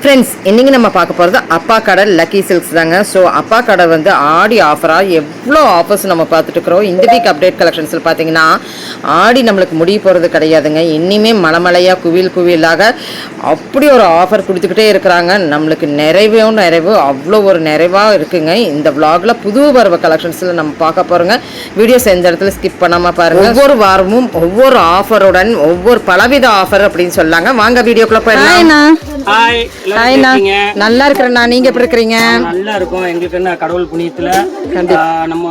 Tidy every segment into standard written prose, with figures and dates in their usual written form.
Friends, இன்றைக்கி நம்ம பார்க்க போகிறது அப்பா கடை லக்கி சில்க்ஸ் தாங்க. ஸோ அப்பா கடை வந்து ஆடி ஆஃபராக எவ்வளோ ஆஃபர்ஸ் நம்ம பார்த்துட்டு இருக்கிறோம். இந்த வீக் அப்டேட் கலெக்ஷன்ஸில் பார்த்தீங்கன்னா ஆடி நம்மளுக்கு முடிய போகிறது கிடையாதுங்க. இன்னிமே மலைமலையாக குவியலாக அப்படி ஒரு ஆஃபர் கொடுத்துக்கிட்டே இருக்கிறாங்க. நம்மளுக்கு நிறைவு அவ்வளோ ஒரு நிறைவாக இருக்குங்க. இந்த விளாகில் புது வரவு கலெக்ஷன்ஸில் நம்ம பார்க்க போகிறோங்க. வீடியோஸ் எந்த இடத்துல ஸ்கிப் பண்ணாமல் பாருங்கள். ஒவ்வொரு வாரமும் ஒவ்வொரு ஆஃபருடன் ஒவ்வொரு பலவித ஆஃபர் அப்படின்னு சொல்லாங்க. வாங்க வீடியோக்குள்ளே போயிடலாம். நல்லா இருக்கிறேண்ணா, நீங்க எப்படி இருக்கிறீங்க? நல்லா இருக்கும். எங்களுக்கு என்ன கடவுள் புண்ணியத்துல நம்ம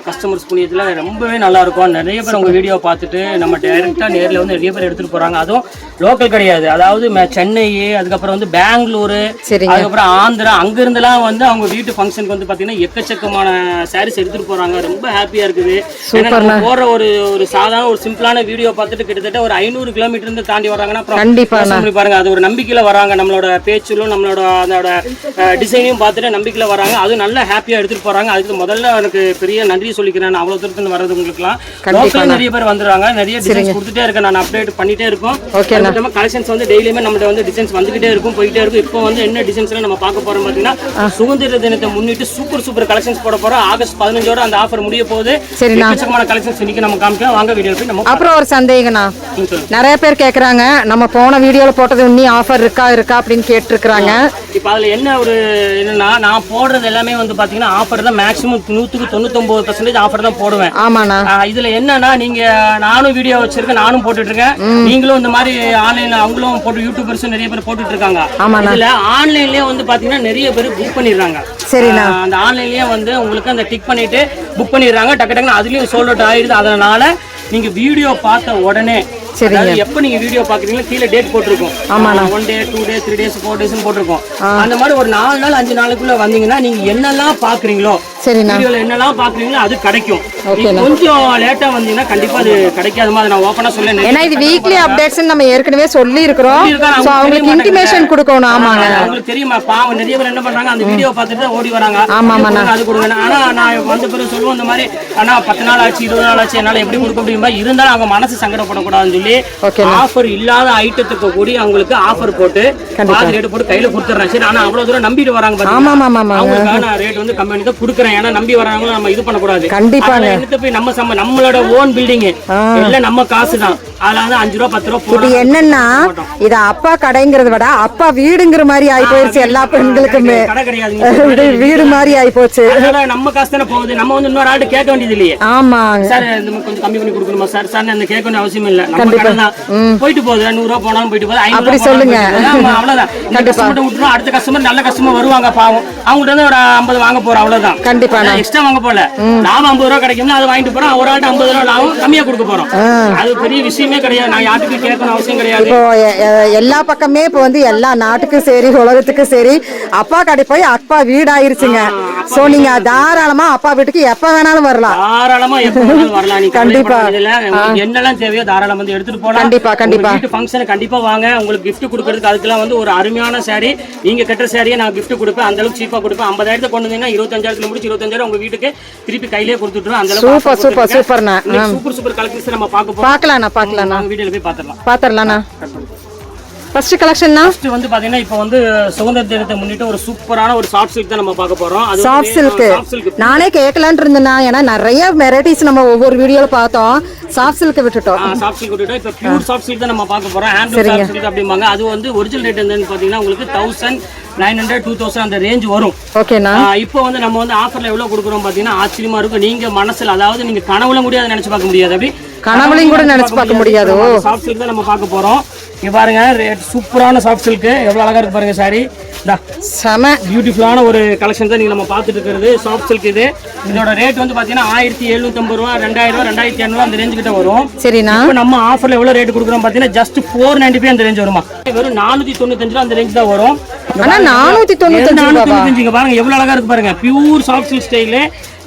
கஸ்டமர்ஸ் புண்ணியத்துல ரொம்பவே நல்லா இருக்கும். நிறைய பேர் உங்க வீடியோ பார்த்துட்டு நம்ம டைரக்டா நேர்ல வந்து நிறைய பேர் எடுத்துட்டு போறாங்க. அதுவும் லோக்கல் கிடையாது, அதாவது சென்னை, அதுக்கப்புறம் வந்து பெங்களூரு, அதுக்கப்புறம் ஆந்திரா, அங்க இருந்தெல்லாம் வந்து அவங்க வீட்டு ஃபங்க்ஷனுக்கு வந்து பாத்தீங்கன்னா எக்கச்சக்கமான சாரீஸ் எடுத்துட்டு போறாங்க. ரொம்ப ஹாப்பியா இருக்குது. போற ஒரு சாதாரண ஒரு சிம்பிளான வீடியோ பார்த்துட்டு கிட்டத்தட்ட ஒரு 500 கிலோமீட்டர் இருந்து தாண்டி வராங்கன்னா பாருங்க, அது ஒரு நம்பிக்கையில வராங்க. நம்மளோட பேச்சிலும் நம்மளோட அதோட டிசைனையும் பார்த்துட்டு நம்பிக்கையில வராங்க. அது நல்லா ஹாப்பியா எடுத்துட்டு போறாங்க. அதுக்கு முதல்ல எனக்கு பெரிய நன்றி சொல்லிக்கிறேன். அவ்வளவு தூரத்துல வர்றது உங்களுக்குலாம் நிறைய பேர் வந்துடுறாங்க. நிறைய டிசைன்ஸ் கொடுத்துட்டே இருக்கேன், நான் அப்டேட் பண்ணிட்டே இருக்கோம். கலெக்ஷன்ஸ் வந்து டெய்லியுமே நம்மகிட்ட வந்து டிசைன்ஸ் வந்துகிட்டே இருக்கும், போயிட்டே இருக்கும். இப்போ வந்து என்ன டிசைன்ஸ் நம்ம பார்க்க போறோம் பாத்தீங்கன்னா, சுதந்திர தினத்தை முன்னிட்டு சூப்பர் கலெக்ஷன்ஸ் போட போறோம். ஆகஸ்ட் 15 அந்த ஆஃபர் முடிய போகுது. எக்கச்சக்கமான கலெக்ஷன்ஸ் இன்னைக்கு நம்ம காமிக்கலாம். வாங்க வீடியோ போய் நம்ம. அப்புறம் ஒரு சந்தேகம்னா, நிறைய பேர் கேக்குறாங்க, நம்ம போன வீடியோல போட்டது இன்னி ஆஃபர் இருக்கா அப்படின்னு கேட்டிருக்காங்க. இப்போ அதுல என்ன ஒரு என்னன்னா, நான் போடுறது எல்லாமே வந்து பாத்தீங்கன்னா ஆஃபர் தான். மேக்ஸிமம் 99% ஆஃபர் தான் போடுவேன். ஆமாண்ணா. இதுல என்னன்னா, நீங்க நானும் வீடியோ வச்சிருக்கேன், நானும் போட்டுட்டு இருக்கேன். நீங்களும் இந்த மாதிரி ஆன்லைன்ல அவங்களும் போட்டு யூடியூபர்ஸும் நிறைய பேர் போட்டுட்டு இருக்காங்க. இதுல ஆன்லைன்லயே வந்து பாத்தீங்கன்னா நிறைய பேர் புக் பண்ணிடுறாங்க. சரிண்ணா. அந்த ஆன்லைன்லயே வந்து உங்களுக்கு அந்த டிக் பண்ணிட்டு புக் பண்ணிடுறாங்க. டக்கு அதுலயும் சோல்ட் அவுட் ஆயிடுது. அதனால நீங்க வீடியோ பார்த்த உடனே, எப்ப நீங்க வீடியோ பாக்குறீங்களோ கீழே டேட் போட்டிருக்கும். 1 day 2 days 3 days 4 days போட்டிருக்கும். அந்த மாதிரி ஒரு 4 நாள் 5 நாளுக்குள்ள வந்தீங்கன்னா நீங்க என்னெல்லாம் பாக்குறீங்களோ, வீடியோல என்னெல்லாம் பாக்குறீங்களோ அது கிடைக்கும். கொஞ்சம் லேட்டா வந்தீங்கன்னா கண்டிப்பா அது கிடைக்காத மாதிரி நான் ஓபனா சொல்லேன். ஏன்னா இது வீக்லி அப்டேட்ஸ் நம்ம ஏற்கனவே சொல்லி இருக்கிறோம். சோ அவங்களுக்கு இன்டிமேஷன் கொடுக்கணும். ஆமாங்க, உங்களுக்கு தெரியுமா? பாவம் நிறைய பேர் என்ன பண்றாங்க, அந்த வீடியோ பார்த்துட்டு ஓடி வராங்க. அது கொடுங்க. ஆனா நான் வந்த பிறகு சொல்லுவோம் இந்த மாதிரி, ஆனா 10 நாள் ஆச்சு 20 நாள் ஆச்சு என்னால எப்படி கொடுக்க முடியுமா, இருந்தாலும் அவங்க மனசு சங்கடப்படக்கூடாதுன்னு சொல்லி ஆஃபர் இல்லாத ஐட்டத்துக்கு கூட அவங்களுக்கு ஆஃபர் போட்டு ரேட் போட்டு கையில கொடுத்துறேன். சரி, ஆனா அவ்வளவு தூரம் நம்பிட்டு வராங்க. அவங்களுக்கான ரேட் வந்து கம்பெனி தான் கொடுக்குறேன். ஏன்னா நம்பி வராங்க, நம்ம இது பண்ணக்கூடாது. கண்டிப்பா போய் நம்மளோட ஓன் பில்டிங் எல்லாம் நம்ம காசு தான். அதுல வந்து 5 ரூபா 10 ரூபா. இது என்னன்னா, இது அப்பா கடைங்கிறத விட அப்பா வீடுங்கிற மாதிரி ஆயி போயிருச்சு. எல்லா பெண்களுக்குமே கடை கிடையாது, வீடு மாதிரி ஆயி போச்சு. நம்ம காசு தானே போகுது. நம்ம வந்து இன்னொரு ஆள்கிட்ட கேட்க வேண்டியது இல்லையே. ஆமா சார், கொஞ்சம் கம்மி பண்ணி கொடுக்கணுமா சார்? சார் அந்த கேட்க வேண்டிய அவசியம் இல்ல. நம்ம கடை தான் போயிட்டு போகுது. 100 ரூபா போனாலும் போயிட்டு போகுது. 500 அப்படி சொல்லுங்க. அவ்வளவுதான். விட்டுரும். அடுத்த கஸ்டமர் நல்ல கஸ்டமர் வருவாங்க. பாவம் அவங்கள்ட்ட இருந்து ஒரு 50 வாங்க போறோம். அவ்வளவுதான். கண்டிப்பா எக்ஸ்ட்ரா வாங்க போல. நாம 50 ரூபா கிடைக்கும்னா அதை வாங்கிட்டு போறோம். ஒரு ஆள்கிட்ட 50 ரூபா லாபம் கம்மியா கொடுக்க போறோம். அது பெரிய விஷயமே கிடையாது. நான் யாருக்கு கேட்கணும் அவசியம் கிடையாது. இப்போ எல்லா பக்கமே இப்போ வந்து எல்லா நாட்டுக்கும் சரி உலகத்துக்கும் சரி அப்பா கடை போய் அப்பா வீடு ஆயிருச்சுங்க. சோ நீங்க தாராளமா அப்பா வீட்டுக்கு எப்ப வேணாலும் வரலாம். தாராளமா எப்ப வேணாலும் வரலாம். நீ கண்டிப்பா என்னெல்லாம் தேவையோ தாராளமா வந்து எடுத்துட்டு போலாம். கண்டிப்பா வீட்டு ஃபங்க்ஷன் கண்டிப்பா வாங்க. உங்களுக்கு gift கொடுக்கிறதுக்கு அதுக்கெல்லாம் வந்து ஒரு அருமையான சாரி, நீங்க கட்டுற சாரியை நான் gift கொடுப்பேன். அந்த அளவுக்கு சீப்பா கொடுப்பேன். 50,000 கொண்டு வந்தீங்கன்னா 25,000 முடிச்சு 25,000 உங்க வீட்டுக்கு திருப்பி கையிலே கொடுத்துட்டுறோம். அந்த அளவுக்கு சூப்பர்னா சூப்பர் கலெக்ஷன்ஸ் நம்ம பார்க்கலாம். வீடியோல போய் பாத்துறலாம். ஃபர்ஸ்ட் கலெக்ஷன்னா ஃபர்ஸ்ட் வந்து பாத்தீங்கன்னா இப்போ வந்து சுதந்திர தினத்தை முன்னிட்டு ஒரு சூப்பரான ஒரு சாஃப்ட் சில்க் தான் நம்ம பார்க்க போறோம். அது சாஃப்ட் சில்க் நானே கேட்கலான்னு இருந்தேனா, ஏன்னா நிறைய வெரைட்டிஸ் நம்ம ஒவ்வொரு வீடியோல பார்த்தோம். சாஃப்ட் சில்க் விட்டுட்டோம். இப்போ பியூர் சாஃப்ட் சில்க் தான் நம்ம பார்க்க போறோம். ஹேண்ட் சாஃப்ட் சில்க் அப்படிம்பாங்க. அது வந்து ஒரிஜினல் ரேட் என்னன்னு பாத்தீங்கன்னா உங்களுக்கு 1900 2000 அந்த ரேஞ்ச் வரும். ஓகேனா இப்போ வந்து நம்ம வந்து ஆஃபர்ல எவ்வளவு கொடுக்குறோம் பாத்தீங்கன்னா ஆச்சரியமா இருக்கும். நீங்க மனசுல, அதாவது நீங்க கனவுல கூட நினைச்சு பார்க்க முடியாது. அப்படி கனவுலையும் கூட நினைச்சு பார்க்க முடியாது. சாஃப்ட் சில்க் தான் நம்ம பார்க்க போறோம். இங்க பாருங்க, சூப்பரான சாஃப்ட் சில்க் எவ்வளவு அழகா இருக்கு பாருங்க. சாரி செம பியூட்டிஃபுல்லான ஒரு கலெக்ஷன் தான் நீங்க நம்ம பார்த்துட்டு இருக்கிறது. சாஃப்ட் சில்க் இதோட ரேட் வந்து பாத்தீங்கன்னா 1750 ரூபா, 2000 ரூபா, 2500 அந்த ரேஞ்ச் கிட்ட வரும். சரிண்ணா. இப்போ நம்ம ஆஃபர்ல எவ்வளவு ரேட் கொடுக்குறோம் பாத்தீங்கன்னா ஜஸ்ட் 495 அந்த ரேஞ்ச் வருமா. வெறும் 495 அந்த ரேஞ்ச் தான் வரும். 495 பாருங்க எவ்வளவு அழகா இருக்கு பாருங்க. பியூர் சாஃப்ட் சில்க் ஸ்டைல்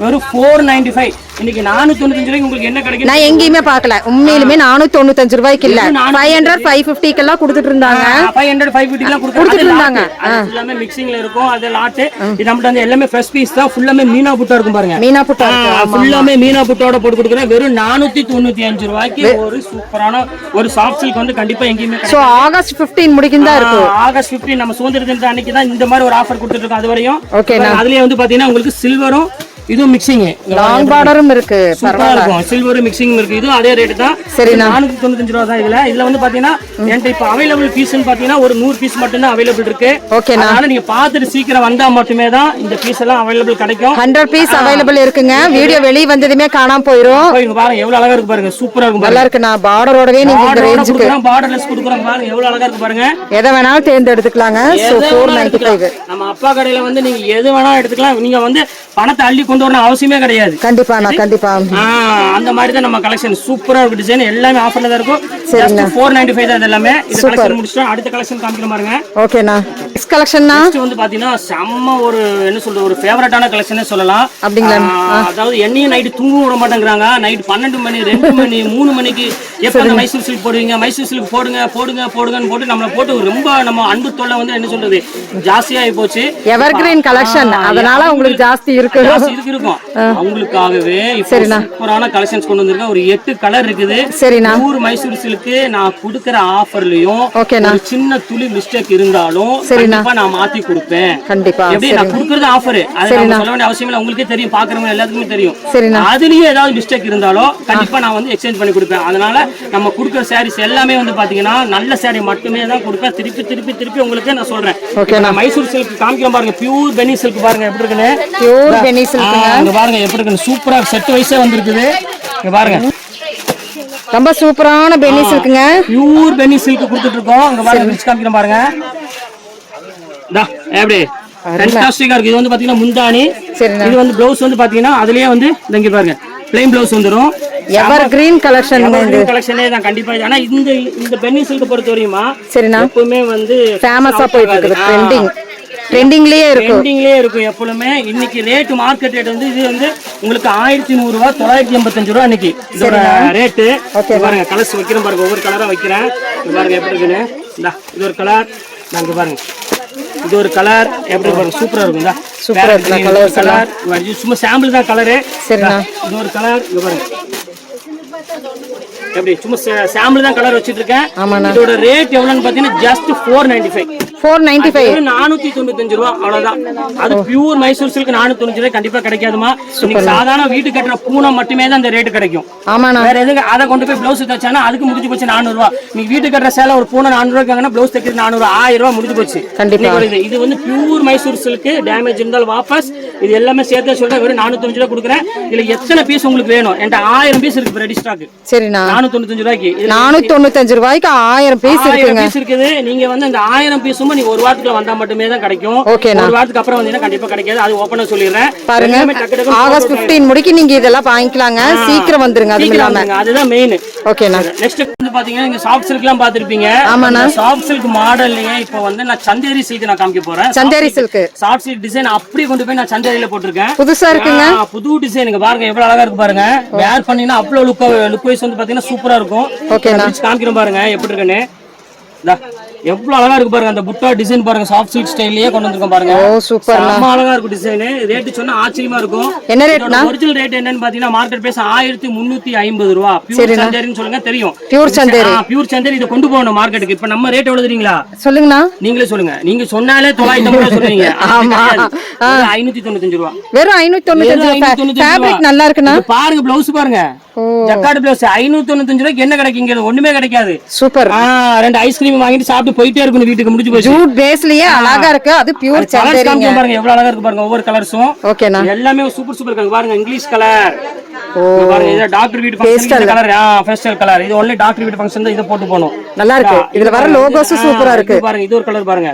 வெறும் 495. இன்னைக்கு 495 ரூபாய்க்கு உங்களுக்கு என்ன கிடைக்கும்? நான் எங்கேயுமே பார்க்கல உண்மையிலுமே 495 ரூபாய்க்கு இல்ல 500 550 எல்லாம் கொடுத்துட்டு இருந்தாங்க. 500 550 எல்லாம் கொடுத்துட்டு இருந்தாங்க. அது எல்லாமே மிக்சிங்ல இருக்கும். அது லாட். இது நம்மட்ட வந்து எல்லாமே ஃப்ரெஷ் பீஸ் தான். ஃபுல்லாமே மீனா புட்டா இருக்கும் பாருங்க. மீனா புட்டா ஃபுல்லாமே மீனா புட்டாவோட போட்டு கொடுக்குறேன். வெறும் 495 ரூபாய்க்கு ஒரு சூப்பரான ஒரு சாஃப்ட் சில்க் வந்து கண்டிப்பா எங்கேயுமே சோ ஆகஸ்ட் 15 முடிக்கும் தான் இருக்கு. ஆகஸ்ட் 15 நம்ம சுதந்திர தின அன்னைக்கு தான் இந்த மாதிரி ஒரு ஆஃபர் கொடுத்துட்டு இருக்கோம். அது வரையும் ஓகேனா அதுலயே வந்து பாத்தீங்கன்னா உங்களுக்கு சில்வரும் இது மிக்சிங் லாங் பார்டரும் இருக்கு. பரவாயில்லை. சில்வர் மிக்சிங் இருக்கு. இது அதே ரேட் தான். சரி 495 ரூபாய் தான். இதுல வந்து பாத்தீங்கன்னா என்கிட்ட இப்ப அவைலபிள் பீஸ்னு பாத்தீங்கன்னா ஒரு 100 பீஸ் மட்டும் தான் அவைலபிள் இருக்கு. அதனால நீங்க பாத்துட்டு சீக்கிரம் வந்தா மட்டுமே தான் இந்த பீஸ் எல்லாம் அவைலபிள் கிடைக்கும். 100 பீஸ் அவைலபிள் இருக்குங்க. வீடியோ வெளிய வந்ததுமே காணாம போயிடும். இங்க பாருங்க எவ்வளவு அழகா இருக்கு பாருங்க. சூப்பரா இருக்கு. நல்லா இருக்கு. நான் பார்டரோடவே நீங்க இந்த ரேஞ்சுக்கு பார்டர்லெஸ் கொடுக்குறோம் பாருங்க. எவ்வளவு அழகா இருக்கு பாருங்க. எதை வேணாலும் தேர்ந்தெடுத்துக்கலாங்க. சோ 495. நம்ம அப்பா கடையில வந்து நீங்க எது வேணாலும் எடுத்துக்கலாம். நீங்க வந்து பணத்தை அள்ளி கொண்டு வரணும் அவசியமே கிடையாது. கண்டிப்பா நான் கண்டிப்பா அந்த மாதிரி தான் நம்ம கலெக்ஷன் சூப்பரா இருக்கு. டிசைன் எல்லாமே ஆஃபர்ல தான் இருக்கும். ஜஸ்ட் 495 தான். எல்லாமே இது கலெக்ஷன் முடிச்சிட்டோம். அடுத்த கலெக்ஷன் காமிக்கிற பாருங்க. ஓகேனா நெக்ஸ்ட் கலெக்ஷன்னா நெக்ஸ்ட் வந்து பாத்தீங்கன்னா செம்ம ஒரு என்ன சொல்றது ஒரு ஃபேவரட்டான கலெக்ஷனே சொல்லலாம். அப்படிங்களா? அதாவது என்னையும் நைட் தூங்க விட மாட்டேங்கிறாங்க. நைட் 12 மணி 2 மணி 3 மணிக்கு எப்ப அந்த மைசூர் சில்க் போடுவீங்க மைசூர் சில்க் போடுங்க போடுங்க போடுங்கன்னு போட்டு நம்மள போட்டு ரொம்ப நம்ம அன்பு தொல்லை வந்து என்ன சொல்றது ஜாஸ்தியாகி போச்சு. எவர்கிரீன் கலெக்ஷன் அதனால உங்களுக்கு ஜாஸ்தி இருக்கு. இருக்கும் அவங்களுக்காகவே சூப்பரான கலெக்ஷன்ஸ் கொண்டு வந்திருக்கேன். ஒரு 8 கலர் இருக்குது. சரிண்ணா. ஊர் மைசூர் சில்க்கு நான் கொடுக்கிற ஆஃபர்லயும் ஒரு சின்ன துளி மிஸ்டேக் இருந்தாலும் கண்டிப்பா நான் மாத்தி கொடுப்பேன். கண்டிப்பா எப்படி நான் கொடுக்கறது ஆஃபர் அது சொல்ல வேண்டிய அவசியம் இல்லை. உங்களுக்கே தெரியும், பாக்குறவங்க எல்லாத்துக்குமே தெரியும். அதுலயும் ஏதாவது மிஸ்டேக் இருந்தாலும் கண்டிப்பா நான் வந்து எக்ஸ்சேஞ்ச் பண்ணி கொடுப்பேன். அதனால நம்ம கொடுக்குற சாரீஸ் எல்லாமே வந்து பாத்தீங்கன்னா நல்ல சாரி மட்டுமே தான் கொடுப்பேன். திருப்பி திருப்பி திருப்பி உங்களுக்கு நான் சொல்றேன். மைசூர் சில்க் காமிக்கிறேன் பாருங்க. பியூர் பெனி சில்க் பாருங்க எப்படி இருக்குன்னு. பியூர் பெனி சில்க் பாருங்க எப்படி இருக்கு. சூப்பரா செட் வைஸா வந்திருக்குது. இங்க பாருங்க ரொம்ப சூப்பரான பெனி சில்க்ங்க. பியூர் பெனி சில்க் கொடுத்துட்டு இருக்கோம். இங்க பாருங்க ரிச் காமிக்கிறேன் பாருங்க. டா எப்படி ஃபேன்டாஸ்டிக்கா இருக்கு. இது வந்து பாத்தீங்கன்னா முந்தானி. இது வந்து ப்ளவுஸ் வந்து பாத்தீங்கன்னா அதுலயே வந்து இங்க பாருங்க ப்ளைன் ப்ளவுஸ் வந்துரும். எவர்கிரீன் கலெக்ஷன் இந்த கலெக்ஷனே தான் கண்டிப்பா. ஆனா இந்த பெனி சில்க் பொறுத்த வரையுமா சரினா எப்பவுமே வந்து ஃபேமஸா போயிட்டு இருக்கு. ட்ரெண்டிங்லயே இருக்கும் எப்பவுமே. இன்னைக்கு ரேட் மார்க்கெட் ரேட் வந்து இது வந்து உங்களுக்கு 1100 ரூபாய் 985 ரூபாய் இன்னைக்கு இதோட ரேட். பாருங்க கலர்ஸ் வைக்கிறேன் பாருங்க. ஒவ்வொரு கலரா வைக்கிறேன். பாருங்க எப்படி இருக்குன்னு. இது ஒரு கலர். நாங்க பாருங்க இது ஒரு கலர் எப்படி பாருங்க. சூப்பரா இருக்குங்க. சூப்பரா இருக்கு கலர். சும்மா சாம்பிள் தான் கலரு. சரிண்ணா. இது ஒரு கலர். இங்க பாருங்க எப்படி சும்மா சாம்பிள் தான் கலர் வச்சிட்டு இருக்கேன். இதோட ரேட் எவ்வளவுன்னு பாத்தீங்கன்னா ஜஸ்ட் 495. 495 ரூபாய் அவ்வளவுதான். அது பியூர் மைசூர் சில்க் 495 ரூபாய் கண்டிப்பா கிடைக்காதுமா. சாதாரண வீட்டு கட்டுற பூனை மட்டுமே தான் அந்த ரேட் கிடைக்கும். வேற எதுக்கு அதை கொண்டு போய் பிளவுஸ் தைச்சானா அதுக்கு முடிஞ்சு போச்சு 400 ரூபாய். நீங்க வீட்டு கட்டுற சேலை ஒரு பூனை 400 ரூபாய்க்கு பிளவுஸ் தைக்கிறது 400 1000 ரூபாய் முடிஞ்சு போச்சு. இது வந்து பியூர் மைசூர் சில்க். டேமேஜ் இருந்தாலும் வாபஸ். இது எல்லாமே சேர்த்து சொல்றேன். வெறும் 495 ரூபாய் கொடுக்குறேன். இதுல எத்தனை பீஸ் உங்களுக்கு வேணும்? என்கிட்ட 1000 பீஸ் இருக்கு ரெடி ஸ்டாக். சரிண்ணா. 495 ரூபாய்க்கு 495 ரூபாய்க்கு 1000 பீஸ் இருக்குது. நீங்க வந்து அந்த 1000 பீஸ் நீங்க ஒரு வாரத்துக்கு வந்தா மட்டுமே தான் கிடைக்கும். ஒரு வாரத்துக்கு அப்புறம் வந்தீங்கன்னா கண்டிப்பா கிடைக்காது. அது ஓபனா சொல்லிறேன் பாருங்க. ஆகஸ்ட் 15 முடிக்கு நீங்க இதெல்லாம் வாங்கிக்கலாங்க. சீக்கிரம் வந்துருங்க. அதுதான் மெயின். ஓகேண்ணா. நெக்ஸ்ட் வந்து பாத்தீங்கன்னா நீங்க சாஃப்ட் சில்க் எல்லாம் பாத்திருப்பீங்க. ஆமாண்ணா. சாஃப்ட் சில்க் மாடல்லயே இப்போ வந்து நான் சந்தேரி சில்க் நான் காமிக்க போறேன். Chanderi silk soft silk design அப்படியே கொண்டு போய் நான் சந்தேரியில போட்டிருக்கேன். புதுசா இருக்குங்க. புது டிசைன். பாருங்க எவ்வளவு அழகா இருக்கு பாருங்க. வேர் பண்ணீங்கன்னா அவ்வளவு லுக் வைஸ் வந்து பாத்தீங்கன்னா சூப்பரா இருக்கும். ஓகேண்ணா. காமிக்கிறேன் பாருங்க எப்படி இருக்குன்னு. எவ்வளவு அழகா இருக்கு பாருங்க. அந்த புட்டா டிசைன் பாருங்க. சாஃப்ட் சில்க் ஸ்டைல்லயே கொண்டு வந்திருக்கோம் பாருங்க. ஓ சூப்பர். ரொம்ப அழகா இருக்கு டிசைன். ரேட் சொன்னா ஆச்சரியமா இருக்கும். என்ன ரேட்னா? ஒரிஜினல் ரேட் என்னன்னு பாத்தீங்கன்னா மார்க்கெட் பிரைஸ் 1350 ரூபாய். பியூர் சந்தேரின்னு சொல்லுங்க தெரியும். பியூர் சந்தேரி. பியூர் சந்தேரி இத கொண்டு போகணும் மார்க்கெட்டுக்கு. இப்ப நம்ம ரேட் எவ்வளவு தெரியுங்களா? சொல்லுங்கண்ணா. நீங்களே சொல்லுங்க. நீங்க சொன்னாலே 950 ரூபாய் சொல்றீங்க. ஆமா. 595 ரூபாய். வெறும் 595. ஃபேப்ரிக் நல்லா இருக்குண்ணா. பாருங்க ப்ளவுஸ் பாருங்க. ஜக்கார்ட் ப்ளவுஸ் 595 ரூபாய்க்கு என்ன கிடைக்குங்க? ஒண்ணுமே கிடைக்காது. சூப்பர். 2 ஐஸ்கிரீம் வாங்கிட்டு சாப்பிட்டு போயிட்டே இருக்கணும் வீட்டுக்கு. முடிஞ்சு போச்சு. ஜூட் பேஸ்லயே அழகா இருக்கு. அது பியூர் சந்தேரிங்க. பாருங்க எவ்வளவு அழகா இருக்கு பாருங்க. ஒவ்வொரு கலர்ஸும் ஓகேண்ணா. எல்லாமே சூப்பர் சூப்பர் இருக்கு பாருங்க. English colour. பாருங்க இது டாக்டர் வீட் ஃபங்க்ஷன் கலர். Pastel colour. இது ஒன்லி டாக்டர் வீட் ஃபங்க்ஷன் தான் இத போட்டு போணும். நல்லா இருக்கு. இதுல வர லோகோஸ் சூப்பரா இருக்கு. பாருங்க இது ஒரு கலர் பாருங்க.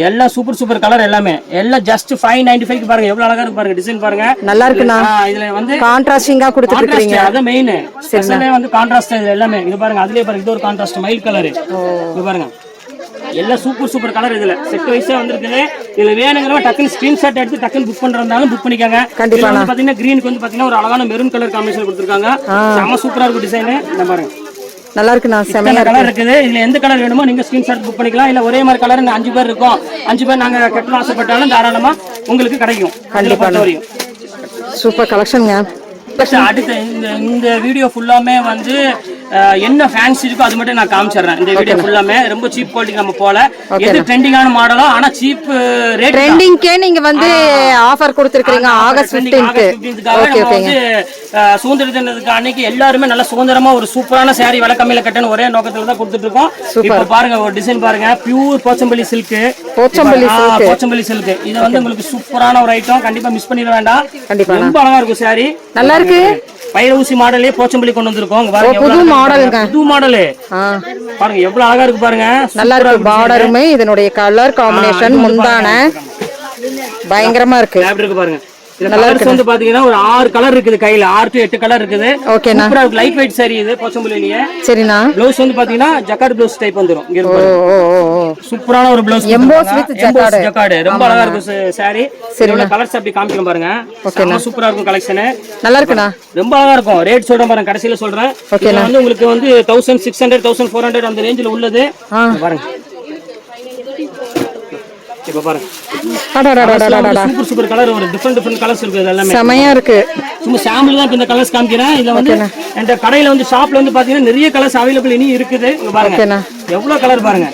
எல்லாம் சூப்பர் சூப்பர் கலர். எல்லாமே எல்லாம் ஜஸ்ட் 595 பாருங்க. எவ்வளவு அழகா இருக்கு பாருங்க. டிசைன் பாருங்க. நல்லா இருக்குண்ணா. இதுல வந்து கான்ட்ராஸ்டிங்கா கொடுத்துட்டு இருக்கீங்க. அது மெயின். ஸ்பெஷலே வந்து கான்ட்ராஸ்ட் இது எல்லாமே. இது பாருங்க. அதுலயே பாருங்க இது ஒரு கான்ட்ராஸ்ட் மைல் கலர். இது பாருங்க எல்லாம் சூப்பர் கலர் இதுல செட் வைஸா வந்திருக்குது. இதுல வேணுங்கிறவங்க டக்குன்னு ஸ்கிரீன்ஷாட் எடுத்து டக்குன்னு புக் பண்றதாலும் புக் பண்ணிக்கோங்க. கண்டிப்பா பாத்தீங்கன்னா கிரீனுக்கு வந்து பாத்தீங்கன்னா ஒரு அழகான மெரூன் கலர் காம்பினேஷன் கொடுத்துருக்காங்க. செம சூப்பரா இருக்கும் டிசைன். இந்த பாருங்க நல்லா இருக்கு. நான் செமையா கலர் இருக்குது. இதுல எந்த கலர் வேணுமோ நீங்க ஸ்கிரீன்ஷாட் புக் பண்ணிக்கலாம். இல்ல ஒரே மாதிரி கலர் 5 பேர் இருக்கும், 5 பேர் நாங்க கட்டணும் ஆசைப்பட்டாலும் தாராளமா உங்களுக்கு கிடைக்கும். கண்டிப்பா சூப்பர் கலெக்ஷன்ங்க. அடுத்த இந்த வீடியோ ஃபுல்லாமே வந்து என்ன ஃபேன்சி இருக்கோ அது மட்டும் நான் காமிச்சிடுறேன். இந்த வீடியோ ஃபுல்லாமே ரொம்ப சீப் குவாலிட்டி நம்ம போல எது ட்ரெண்டிங்கான மாடலோ ஆனா சீப் ரேட் ட்ரெண்டிங்க்கே நீங்க வந்து ஆஃபர் கொடுத்திருக்கீங்க ஆகஸ்ட் 15க்காக நம்ம வந்து சுதந்திர தினத்துக்கு அன்னைக்கு எல்லாருமே நல்ல சுதந்திரமா ஒரு சூப்பரான saree விலை கம்மியில கட்டணும் ஒரே நோக்கத்துல தான் கொடுத்துட்டு இருக்கோம். இப்போ பாருங்க ஒரு டிசைன் பாருங்க, pure Pochampalli silk. Pochampalli silk இது வந்து உங்களுக்கு சூப்பரான ஒரு ஐட்டம். கண்டிப்பா மிஸ் பண்ணிட வேண்டாம். ரொம்ப அழகா இருக்கும் saree. நல்லா இருக்கு. பயிர ஊசி மாடலே போச்சம்பள்ளி கொண்டு வந்திருக்கோம். புது மாடலுங்க. புது மாடலு பாருங்க எவ்வளவு அழகா இருக்கு பாருங்க. நல்லா இருக்கு. பார்டருமே இதனுடைய கலர் காம்பினேஷன் முந்தான பயங்கரமா இருக்கு. எப்படி இருக்கு பாருங்க. கலர்ஸ் வந்து பாத்தீங்கன்னா ஒரு 6 கலர் இருக்குது கையில. 6 to 8 கலர் இருக்குது. ஓகேனா சூப்பரா இருக்கு. லைட் வெயிட் saree இது போச்சம்பள்ளியிலே. சரினா ப்ளவுஸ் வந்து பாத்தீங்கன்னா ஜக்கார்ட் ப்ளவுஸ் டைப் வந்துரும். இங்க இருக்கு பாருங்க. சூப்பரான ஒரு ப்ளவுஸ் எம்போஸ் வித் ஜக்கார்ட். ரொம்ப அழகா இருக்கு saree. சரினா கலர்ஸ் அப்படி காமிக்கிறேன் பாருங்க. ஓகேனா சூப்பரா இருக்கும் கலெக்ஷன். நல்லா இருக்குனா ரொம்ப அழகா இருக்கும். ரேட் சொல்றேன் பாருங்க கடைசில சொல்றேன். இது வந்து உங்களுக்கு வந்து 1600 1400 அந்த ரேஞ்சில உள்ளது. பாருங்க இப்ப பாருங்க. சூப்பர் கலர் ஒரு டிஃபரெண்ட் கலர்ஸ் இருக்கு. எல்லாமே செமையா இருக்கு. சும்மா சாம்பிள் தான் இந்த கலர்ஸ் காமிக்கிறேன். இதுல வந்து இந்த கடையில வந்து ஷாப்ல வந்து பாத்தீங்கன்னா நிறைய கலர்ஸ் அவைலபிள் இனி இருக்குது. இங்க பாருங்க எவ்வளவு கலர் பாருங்க.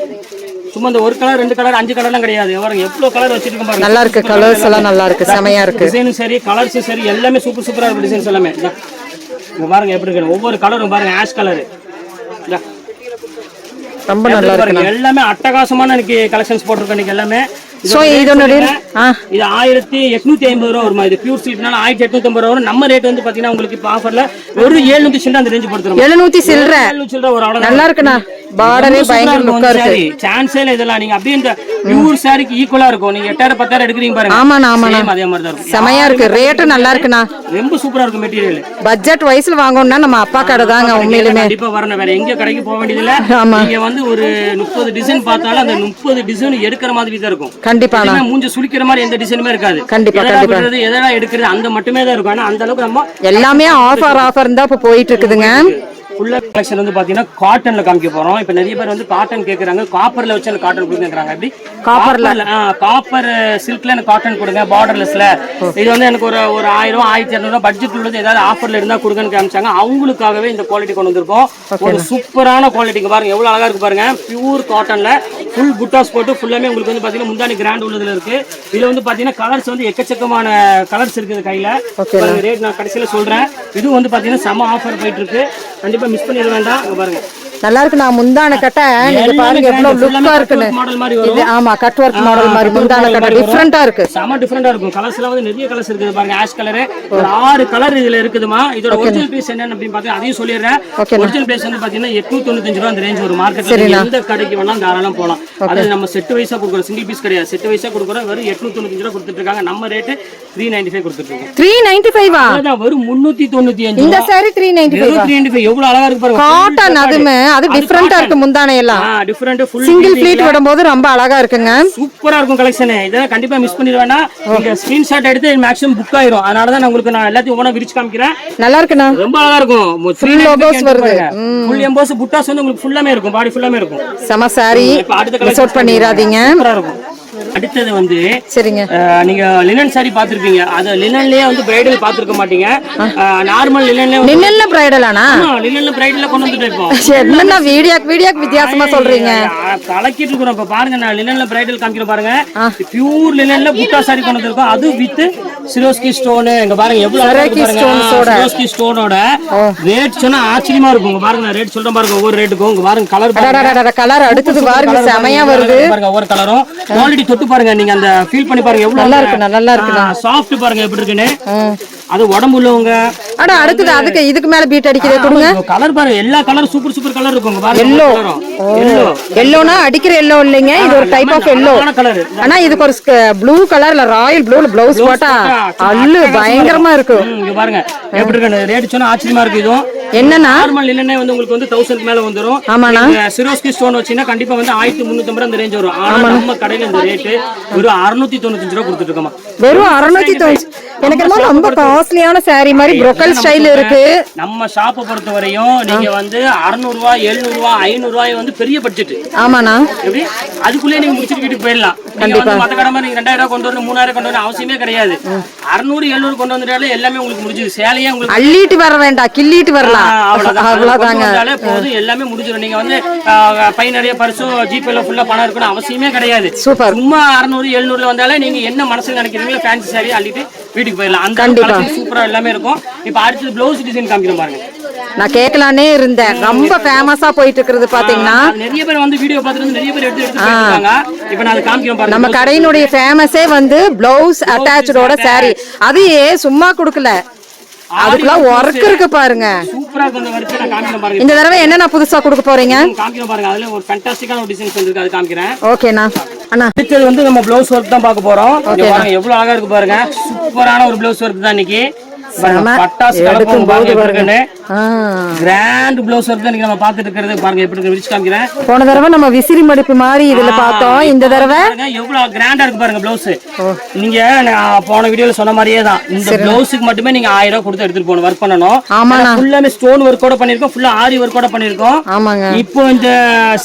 சும்மா இந்த ஒரு கலர் 2 கலர் 5 கலர்லாம் கிடையாது. பாருங்க எவ்வளவு கலர் வச்சிருக்கோம் பாருங்க. நல்லா இருக்கு. கலர்ஸ் எல்லாம் நல்லா இருக்கு. செமையா இருக்கு. டிசைனும் சரி கலர்ஸ் சரி எல்லாமே சூப்பரா இருக்கு. டிசைன்ஸ் எல்லாமே இங்க பாருங்க எப்படி இருக்கு. ஒவ்வொரு கலரும் பாருங்க ஆஷ் கலர் ரொம்ப நல்லா இருக்கு. எல்லாமே அட்டகாசமான எனக்கு கலெக்ஷன்ஸ் போட்டுருக்கேன் இன்னைக்கு எல்லாமே. சோ இது 1850 ரூபா வருமா. இது பியூர் சில்க்னால 1850 ரூபா வரும். நம்ம ரேட் வந்து பாத்தீங்கன்னா உங்களுக்கு இப்ப ஆஃபர்ல ஒரு 700 சில்லற அந்த ரேஞ்ச் போடுறோம். 700 சில்லற ஒரு அவ்வளவு நல்லா இருக்குண்ணா. பார்டரே பயங்கர லுக்கா இருக்கு. சான்ஸே இல்ல. இதெல்லாம் நீங்க அப்படியே இந்த பியூர் சாரிக்கு ஈக்குவலா இருக்கும். நீங்க 8000 10000 எடுக்கறீங்க பாருங்க. ஆமாண்ணா அதே மாதிரி தான் இருக்கும். செமையா இருக்கு. ரேட் நல்லா இருக்குண்ணா. ரொம்ப சூப்பரா இருக்கு மெட்டீரியல். பட்ஜெட் வைஸ்ல வாங்கணும்னா நம்ம அப்பா கடை தாங்க உண்மையிலுமே. கண்டிப்பா வரணும். வேற எங்க கடைக்கு போக வேண்டியது இல்ல. நீங்க வந்து ஒரு 30 டிசைன் பார்த்தாலும் அந்த 30 டிசைன் எடுக்கிற மாதிரி தான் இருக்கும். கண்டிப்பா மூஞ்சி சுளிக்கிற மாதிரி எந்த டிசைனுமே இருக்காது. கண்டிப்பா எதனா எடுக்கிறது அந்த மட்டுமே தான் இருக்கும். ஆனா அந்த அளவுக்கு நம்ம எல்லாமே ஆஃபர் தான் இப்ப போயிட்டு இருக்குதுங்க. ஃபுல்லா கலெக்ஷன் வந்து பாத்தீங்கன்னா காட்டன்ல காமிக்க போறோம். இப்ப நிறைய பேர் வந்து காட்டன் கேக்குறாங்க. காப்பர்ல வச்சு அந்த காட்டன் கொடுக்குறாங்க. எப்படி காப்பர்ல காப்பர் சில்க்ல எனக்கு காட்டன் கொடுங்க பார்டர்லெஸ்ல. இது வந்து எனக்கு ஒரு 1000 1200 பட்ஜெட் உள்ளது ஏதாவது ஆஃபர்ல இருந்தா கொடுங்கன்னு காமிச்சாங்க. அவங்களுக்காகவே இந்த குவாலிட்டி கொண்டு வந்திருக்கோம். ஒரு சூப்பரான குவாலிட்டிங்க பாருங்க எவ்வளவு அழகா இருக்கு பாருங்க. பியூர் காட்டன்ல ஃபுல் புட்டாஸ் போட்டு ஃபுல்லாமே உங்களுக்கு வந்து பாத்தீங்கன்னா முந்தானி கிராண்ட் உள்ளதுல இருக்கு. இதுல வந்து பாத்தீங்கன்னா கலர்ஸ் வந்து எக்கச்சக்கமான கலர்ஸ் இருக்குது கையில. ரேட் நான் கடைசியில சொல்றேன். இது வந்து பாத்தீங்கன்னா செம ஆஃபர் போயிட்டு இருக்கு. கண்டிப்பா மிஸ் பண்ணிட வேண்டாம். இங்க பாருங்க நல்லா இருக்கு. நான் முந்தான கட்ட நீங்க பாருங்க எவ்வளவு லுக்கா இருக்குன்னு. மாடல் மாதிரி வரும். ஆமா கட் வர்க் மாடல் மாதிரி முந்தான கட்ட டிஃபரண்டா இருக்கு. செம டிஃபரண்டா இருக்கும். கலர்ஸ்ல வந்து நிறைய கலர்ஸ் இருக்குது பாருங்க. ஆஷ் கலர் ஒரு 6 கலர் இதுல இருக்குதுமா. இதோட ஒரிஜினல் பிரைஸ் என்ன அப்படி பாத்தீங்க அதையும் சொல்லிடுறேன். ஒரிஜினல் பிரைஸ் வந்து பாத்தீங்கன்னா 895 ரூபாய் அந்த ரேஞ்ச் ஒரு மார்க்கெட்ல எந்த கடைக்கு வேணாலும் தாராளம் போலாம். அது நம்ம செட் வைஸா கொடுக்குறோம். சிங்கிள் பீஸ் கிடையாது. செட் வைஸா கொடுக்குறோம். வெறும் 895 ரூபாய் கொடுத்துட்டு இருக்காங்க. நம்ம ரேட் 395 கொடுத்துட்டு இருக்கோம். 395 அதான் வெறும் 395. இந்த சாரி 395 எவ்வளவு அழகா இருக்கு பாருங்க. காட்டன் அதுமே அது டிஃபரண்டா இருக்கு. முந்தானை எல்லாம் டிஃபரண்ட் ஃபுல் சிங்கிள் ப்ளீட் விடும்போது ரொம்ப அழகா இருக்குங்க. சூப்பரா இருக்கும் கலெக்ஷன். இதெல்லாம் கண்டிப்பா மிஸ் பண்ணிட வேண்டாம். நீங்க ஸ்கிரீன்ஷாட் எடுத்து மேக்ஸிமம் புக் ஆயிரும். அதனால தான் உங்களுக்கு நான் எல்லாத்தையும் ஒவ்வொண்ணா விரிச்சு காமிக்கிறேன். நல்லா இருக்குண்ணா. ரொம்ப அழகா இருக்கும். ஃபுல் லோகோஸ் வருது. ஃபுல் எம்போஸ் புட்டாஸ் வந்து உங்களுக்கு ஃபுல்லாமே இருக்கும். பாடி ஃபுல்லாமே இருக்கும். செம சாரி. அடுத்த கலெக்ஷன் மிஸ் பண்ணிராதீங்க. சூப்பரா இருக்கும். அடுத்தது வந்து சரிங்க நீங்க லினன் சாரி பாத்திருப்பீங்க. அது லினன்லயே வந்து பிரைடல் பாத்துக்க மாட்டீங்க. நார்மல் லினன்ல பிரைடலானா லினன்ல பிரைடல்ல கொண்டு வந்துட்டு இருக்கோம். என்னன்னா வீடியோ வித்தியாசமா சொல்றீங்க. கலக்கிட்டு இருக்கோம். இப்ப பாருங்க நான் லினன்ல பிரைடல் காமிக்கிறேன் பாருங்க. பியூர் லினன்ல புட்டா சாரி கொண்டு வந்திருக்கோம். அது வித் சிரோஸ்கி ஸ்டோன். இங்க பாருங்க எவ்வளவு சிரோஸ்கி ஸ்டோனோட ரேட் சொன்னா ஆச்சரியமா இருக்கும். இங்க பாருங்க நான் ரேட் சொல்றேன் பாருங்க. ஒவ்வொரு ரேட்டுக்கும் இங்க பாருங்க கலர் அடுத்தது பாருங்க செமையா வருது பாருங்க. ஒவ்வொரு கலரும் குவாலிட்டி தொட்டு பாருங்க. நீங்க அந்த ஃபீல் பண்ணி பாருங்க எவ்வளவு நல்லா இருக்கு. நல்லா இருக்கு. சாஃப்ட் பாருங்க எப்படி இருக்குன்னு. அது உடம்பு உள்ளவங்க அட அடுத்தது அதுக்கு இதுக்கு மேல பீட் அடிக்கிறத கொடுங்க. கலர் பாருங்க, எல்லா கலர் சூப்பர் கலர் இருக்குங்க பாருங்க. எல்லோனா அடிக்கிற எல்லோ இல்லைங்க, இது ஒரு டைப் ஆஃப் எல்லோ கலர். ஆனா இதுக்கு ஒரு ப்ளூ கலர்ல ராயல் ப்ளூல ப்ளவுஸ் போட்டா அல்லு பயங்கரமா இருக்கு. இங்க பாருங்க எப்படி இருக்கு, ரேட் சொன்னா ஆச்சரியமா இருக்கு. இதுவும் என்னன்னா நார்மல் இல்லனே வந்து உங்களுக்கு வந்து 1000 மேல வந்துரும். ஆமாண்ணா. சிரோஸ்கி ஸ்டோன் வச்சீங்கன்னா கண்டிப்பா வந்து 1350 அந்த ரேஞ்ச் வரும். ஆனா நம்ம கடையில இந்த ரேட் வெறும் 695 ரூபாய் கொடுத்துட்டு இருக்கோம். வெறும் 695. எனக்கு ரொம்ப காஸ்ட்லியான saree மாதிரி brocade ஸ்டைல் இருக்கு. நம்ம ஷாப்பை பொறுத்த வரையும் நீங்க வந்து 600 ரூபாய் 700 ரூபாய் 500 ரூபாய் வந்து பெரிய பட்ஜெட். ஆமாண்ணா. எப்படி அதுக்குள்ளே நீங்க முடிச்சிட்டு வீட்டுக்கு போயிடலாம். கண்டிப்பா மத்த கடை மாதிரி 2000 ரூபாய் கொண்டு வரணும் 3000 கொண்டு வரணும் அவசியமே கிடையாது. 600 700 கொண்டு வந்துட்டாலே எல்லாமே உங்களுக்கு முடிஞ்சது. சேலையே உங்களுக்கு அள்ளிட்டு வர வேண்டாம், கிள்ளிட்டு வரலாம். அவ்வளவுதாங்க போதும், எல்லாமே முடிஞ்சிடும். நீங்க வந்து பை நிறைய பர்ஸோ ஜிபேல ஃபுல்லா பணம் இருக்கணும் அவசியமே கிடையாது. சூப்பர். சும்மா 600 700 வந்தாலே நீங்க என்ன மனசுல நினைக்கிறீங்களோ ஃபேன்சி சாரி அள்ளிட்டு வீட்டுக்கு போயிடலாம். அந்த கலெக்ஷன் சூப்பரா எல்லாமே இருக்கும். இப்போ அடுத்து ப்ளவுஸ் டிசைன் காமிக்கிறேன் பாருங்க. நான் கேட்கலானே இருந்தேன், ரொம்ப ஃபேமஸா போயிட்டு இருக்குது பாத்தீங்கன்னா. நிறைய பேர் வந்து வீடியோ பார்த்துட்டு நிறைய பேர் எடுத்து போறாங்க. இப்போ நான் காமிக்கிறேன் பாருங்க. நம்ம கடையினுடைய ஃபேமஸே வந்து ப்ளவுஸ் அட்டாச்சோட சாரி. அது சும்மா கொடுக்கல, அதுக்குலாம் ஒர்க் இருக்கு பாருங்க. சூப்பரா இருக்கு அந்த வர்க். நான் காமிக்கிறேன் பாருங்க. இந்த தடவை என்னன்னா புதுசா கொடுக்க போறீங்க காமிக்கிறேன் பாருங்க. அதுல ஒரு ஃபேண்டாஸ்டிக்கான ஒரு டிசைன்ஸ் இருக்கு, அது காமிக்கிறேன். ஓகேண்ணா. அண்ணா அடுத்து வந்து நம்ம ப்ளவுஸ் ஒர்க் தான் பார்க்க போறோம். பாருங்க எவ்வளவு அழகா இருக்கு பாருங்க. சூப்பரான ஒரு ப்ளவுஸ் ஒர்க் தான் இன்னைக்கு. பட்டாசு கலக்கும் போது கிராண்ட் ப்ளவுஸ் ஒர்க் தான் நம்ம பார்த்துட்டு இருக்கிறது. பாருங்க எப்படி இருக்கு, விரிச்சு காமிக்கிறேன். போன தடவை நம்ம விசிறி மடிப்பு மாதிரி இதுல பார்த்தோம், இந்த தடவை எவ்வளவு கிராண்டா இருக்கு பாருங்க ப்ளவுஸ். நீங்க போன வீடியோல சொன்ன மாதிரியே தான் இந்த ப்ளவுஸுக்கு மட்டுமே நீங்க 1000 ரூபாய் கொடுத்து எடுத்துட்டு போகணும், ஒர்க் பண்ணணும். ஃபுல்லாமே ஸ்டோன் ஒர்க்கோட பண்ணிருக்கோம், ஃபுல்லா ஆரி ஒர்க்கோட பண்ணிருக்கோம். இப்போ இந்த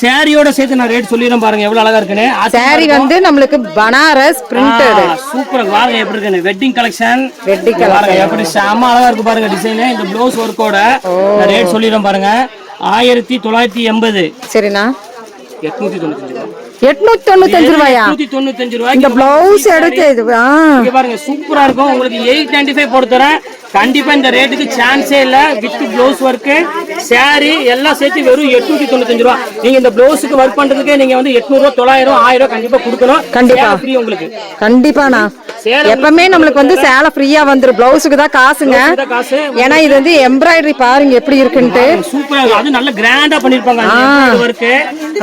சாரியோட சேர்த்து நான் ரேட் சொல்லிடுறேன் பாருங்க எவ்வளவு அழகா இருக்குன்னு. சாரி வந்து நம்மளுக்கு பனாரஸ் பிரிண்டட் சூப்பரா பாருங்க எப்படி இருக்குன்னு. வெட்டிங் கலெக்ஷன் பாருங்க எப்படி செம அழகா இருக்கு பாருங்க டிசைன். இந்த ப்ளவுஸ் ஒர்க்கோட ரேட் சொல்லிடுறேன் பாருங்க 1980. சரிண்ணா. 895 ரூபாயா? 895 ரூபாய். இந்த ப்ளவுஸ் எடுத்து இங்க பாருங்க சூப்பரா இருக்கும். உங்களுக்கு 895 போட்டு தரேன். கண்டிப்பா இந்த ரேட்டுக்கு சான்ஸே இல்ல. வித் ப்ளவுஸ் ஒர்க் சாரி எல்லாம் சேர்த்து வெறும் 895 ரூபாய். நீங்க இந்த ப்ளவுஸுக்கு ஒர்க் பண்றதுக்கு நீங்க வந்து 800 900 1000 கண்டிப்பா கொடுக்கணும். கண்டிப்பா ஃப்ரீ உங்களுக்கு. கண்டிப்பாண்ணா. எப்பவுமே நம்மளுக்கு வந்து சேலை ஃப்ரீயா வந்துரும், பிளவுஸுக்கு தான் காசுங்க. ஏன்னா இது வந்து எம்ப்ராய்டரி பாருங்க எப்படி இருக்குன்னு சூப்பரா இருக்கு. அது நல்ல கிராண்டா பண்ணிருப்பாங்க. ஒர்க்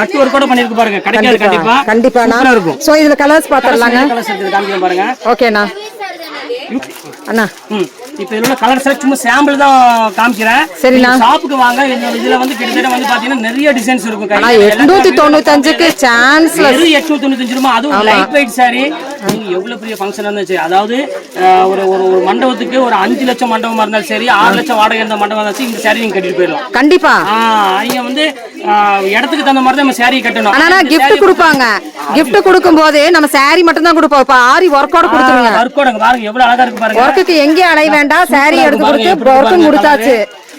கட் ஒர்க்கோட பண்ணிருக்கு பாருங்க. கிடைக்காது கண்டிப்பா. கண்டிப்பாண்ணா இருக்கும். சோ இதுல கலர்ஸ் பாத்துறலாங்க. கலர்ஸ் இருக்கு காமிக்கிறேன் பாருங்க. ஓகேண்ணா. அண்ணா இப்போ இதுல கலர் செட் சும்மா சாம்பிள் தான் காமிக்கிறேன். சரிண்ணா. ஷாப்புக்கு வாங்க. இதுல வந்து கிட்டத்தட்ட வந்து பாத்தீங்கன்னா நிறைய டிசைன்ஸ் இருக்கும். 895க்கு சான்ஸ் இல்ல. 895 ரூபாய். அதுவும் லைட் வெயிட் சாரி. நீங்க எவ்வளவு பெரிய ஃபங்க்ஷன் இருந்தாலும் சரி, அதாவது ஒரு ஒரு மண்டபத்துக்கு ஒரு 5 லட்சம் மண்டபமா இருந்தாலும் சரி, 6 லட்சம் வாடகை இருந்த மண்டபம் இருந்தாலும் இந்த சாரி நீங்க கட்டிட்டு போயிடலாம். கண்டிப்பா. நீங்க வந்து இடத்துக்கு தகுந்த மாதிரி நம்ம சாரி கட்டணும். ஆனா gift கொடுப்பாங்க. gift கொடுக்கும் போது நம்ம சாரி மட்டும் தான் கொடுப்போம். இப்ப ஆரி ஒர்க்கோட கொடுத்துருங்க. ஒர்க்கோட பாருங்க எவ்வளவு அழகா இருக்கு பாருங்க. ஒர்க்குக்கு எங்கே அலைய வேண்டாம், சாரி எடுத்து கொடுத்து ஒர்க்கும் முடிச்சாச்சு.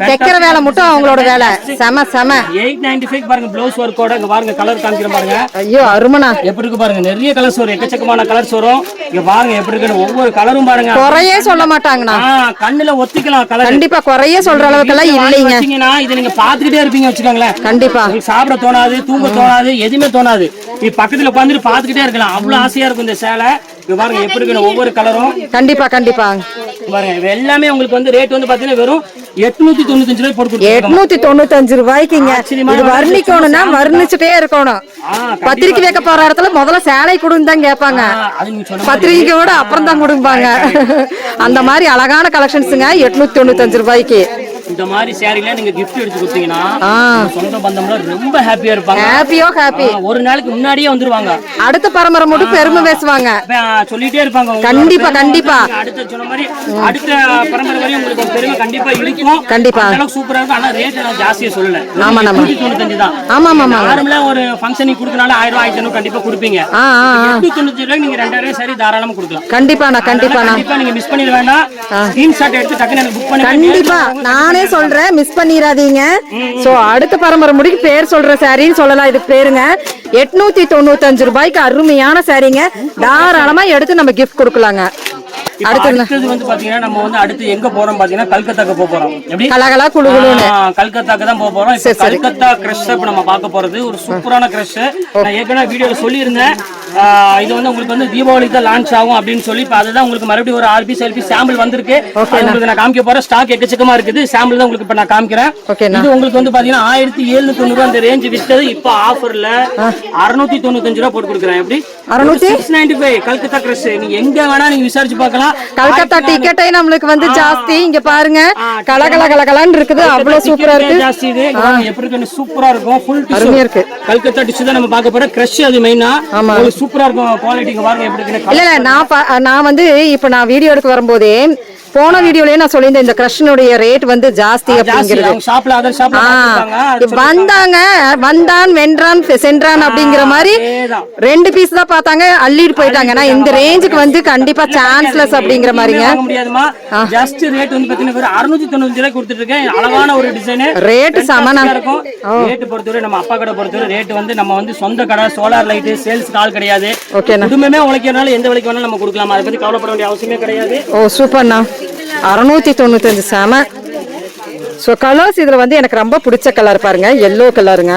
தைக்கிற வேலை மட்டும் அவங்களோட வேலை. செம செம. 895 பாருங்க ப்ளவுஸ் ஒர்க்கோட. இங்க பாருங்க கலர் காமிக்கிறேன் பாருங்க. ஐயோ அருமனா எப்படி இருக்கு பாருங்க. நிறைய கலர்ஸ் வரும், எக்கச்சக்கமான கலர்ஸ் வரும். இங்க பாருங்க எப்படி இருக்கு. ஒவ்வொரு கலரும் பாருங்க குறையே சொல்ல மாட்டாங்கண்ணா. கண்ணுல ஒத்திக்கலாம் கலர். கண்டிப்பா குறையே சொல்ற அளவுக்கு எல்லாம் இல்லைங்க. இதை நீங்க பாத்துக்கிட்டே இருப்பீங்க வச்சுக்கோங்களேன். கண்டிப்பா சாப்பிட தோணாது, தூங்க தோணாது, எதுவுமே தோணாது. நீ பக்கத்துல உட்காந்துட்டு பாத்துக்கிட்டே இருக்கலாம். அவ்வளவு ஆசையா இருக்கும் இந்த சேலை. இங்க பாருங்க எப்படி இருக்கு ஒவ்வொரு கலரும். கண்டிப்பா கண்டிப்பா பாருங்க. எல்லாமே உங்களுக்கு வந்து ரேட் வந்து பாத்தீங்கன்னா வெறும் 895 ரூபாய் போட்டு கொடுத்துருக்கோம். 895 ரூபாய்க்குங்க. இது வர்ணிக்கணும்னா வர்ணிச்சுட்டே இருக்கணும். பத்திரிக்கை வைக்க போற இடத்துல முதல்ல சேலை கொடுன்னு தான் கேட்பாங்க. பத்திரிக்கை கூட அப்புறம் தான் கொடுப்பாங்க. அந்த மாதிரி அழகான கலெக்ஷன்ஸுங்க 895 ரூபாய்க்கு. இந்த மாதிரி சாரில நீங்க gift எடுத்து கொடுத்தீங்கன்னா சொந்த பந்தம்ல ரொம்ப ஹாப்பியா இருப்பாங்க. ஹாப்பியோ ஹாப்பி. ஒரு நாளைக்கு முன்னாடியே வந்துருவாங்க. அடுத்த பரம்பரை மட்டும் பெருமை பேசுவாங்க, சொல்லிட்டே இருப்பாங்க. கண்டிப்பா கண்டிப்பா. அடுத்த சொன்ன மாதிரி அடுத்த பரம்பரை வரையும் உங்களுக்கு ஒரு பெருமை கண்டிப்பா இருக்கும். கண்டிப்பா அளவுக்கு சூப்பரா இருக்கும். ஆனா ரேட் நான் ஜாஸ்தியா சொல்லல. ஆமா ஆமா 895 தான். ஆமா ஆமா. நார்மலா ஒரு ஃபங்க்ஷனுக்கு கொடுக்கறனால 1000 1500 கண்டிப்பா கொடுப்பீங்க. 895 ரூபாய்க்கு நீங்க 2000 சாரி தாராளமா கொடுக்கலாம். கண்டிப்பா நான் கண்டிப்பா நீங்க மிஸ் பண்ணிட வேண்டாம். ஸ்கிரீன்ஷாட் எடுத்து டக்குனு எனக்கு புக் பண்ணுங்க. கண்டிப்பா நானே சொல்றேன், மிஸ் பண்ணிராதீங்க. சோ அடுத்த பரம்பரை முடிக்கு பேர் சொல்ற சாரின்னு சொல்லலாம். இதுக்கு பேருங்க 895 ரூபாய்க்கு அருமையான சாரிங்க. தாராளமா எடுத்து நம்ம gift கொடுக்கலாங்க. அடுத்தது வந்து பாத்தீங்கன்னா நம்ம வந்து அடுத்து எங்க போறோம் பாத்தீங்கன்னா கல்கத்தாக்கு போறோம். எப்படி கலகலா குளுகுளுன்னு கல்கத்தாக்கு தான் போக போறோம். கல்கத்தா கிரஷ் நம்ம பார்க்க போறது ஒரு சூப்பரான கிரஷ். நான் ஏற்கனவே வீடியோல சொல்லியிருந்தேன். இது வந்து உங்களுக்கு வந்து தீபாவளிக்கு தான் லான்ச் ஆகும் அப்படின்னு சொல்லி இப்போ அதுதான் உங்களுக்கு மறுபடியும் ஒரு 6 பீஸ் 7 பீஸ் சாம்பிள் வந்திருக்கு. உங்களுக்கு நான் காமிக்க போறேன். ஸ்டாக் எக்கச்சக்கமா இருக்குது. சாம்பிள் தான் உங்களுக்கு இப்போ நான் காமிக்கிறேன். இது உங்களுக்கு வந்து பாத்தீங்கன்னா 1790 அந்த ரேஞ்ச் வித்தது இப்போ ஆஃபர்ல 695 ரூபா போட்டு கொடுக்குறேன். எப்படி 695 கல்கத்தா கிரஷ். நீங்க எங்க வேணா நீங்க விசாரிச்சு பார்க்கலாம். கல்கத்தா டிக்கெட்டே நம்மளுக்கு வந்து ஜாஸ்தி. இங்க பாருங்க கலகலன்னு இருக்குது. அவ்வளவு சூப்பரா இருக்கு. ஜாஸ்தி இது எப்படி இருக்கு சூப்பரா இருக்கும். ஃபுல் டிஷ்யூ இருக்கு. கல்கத்தா டிஷ்யூ தான் நம்ம பார்க்க போறோம். கிரஷ் அது மெயினா உங்களுக்கு சூப்பரா இருக்கும். குவாலிட்டி பாருங்க எப்படி இருக்கு. இல்ல நான் வந்து இப்ப நான் வீடியோ எடுக்க வரும்போதே போன வீடியோலயே நான் சொல்லியிருந்தேன் இந்த கிரஷ்னுடைய ரேட் வந்து ஜாஸ்தி அப்படிங்கிறது. வந்தான் வென்றான் சென்றான் அப்படிங்கிற மாதிரி 2 பீஸ் தான் பார்த்தாங்க, அள்ளிட்டு போயிட்டாங்க. நான் இந்த ரேஞ்சுக்கு வந்து கண்டிப்பா சான்ஸ்லெஸ் அப்படிங்கிற மாதிரிங்க. முடியாதுமா. ஜஸ்ட் ரேட் வந்து பாத்தீங்கன்னா 695 ரூபாய் கொடுத்துட்டு இருக்கேன். அழகான ஒரு டிசைன். ரேட் சமனா இருக்கும். ரேட் பொறுத்தவரை நம்ம அப்பா கடை பொறுத்தவரை ரேட் வந்து நம்ம வந்து சொந்த கடை, சோலார் லைட், சேல்ஸ் கால் கிடையாது. குடும்பமே உழைக்கிறனால எந்த விலைக்கு வேணாலும் நம்ம கொடுக்கலாம். அதை பத்தி கவலைப்பட வேண்டிய அவசியமே கிடையாது. ஓ சூப்பர்ண்ணா. 695 சாம. ஸோ கலர்ஸ் இதுல வந்து எனக்கு ரொம்ப பிடிச்ச கலர் பாருங்க, எல்லோ கலருங்க.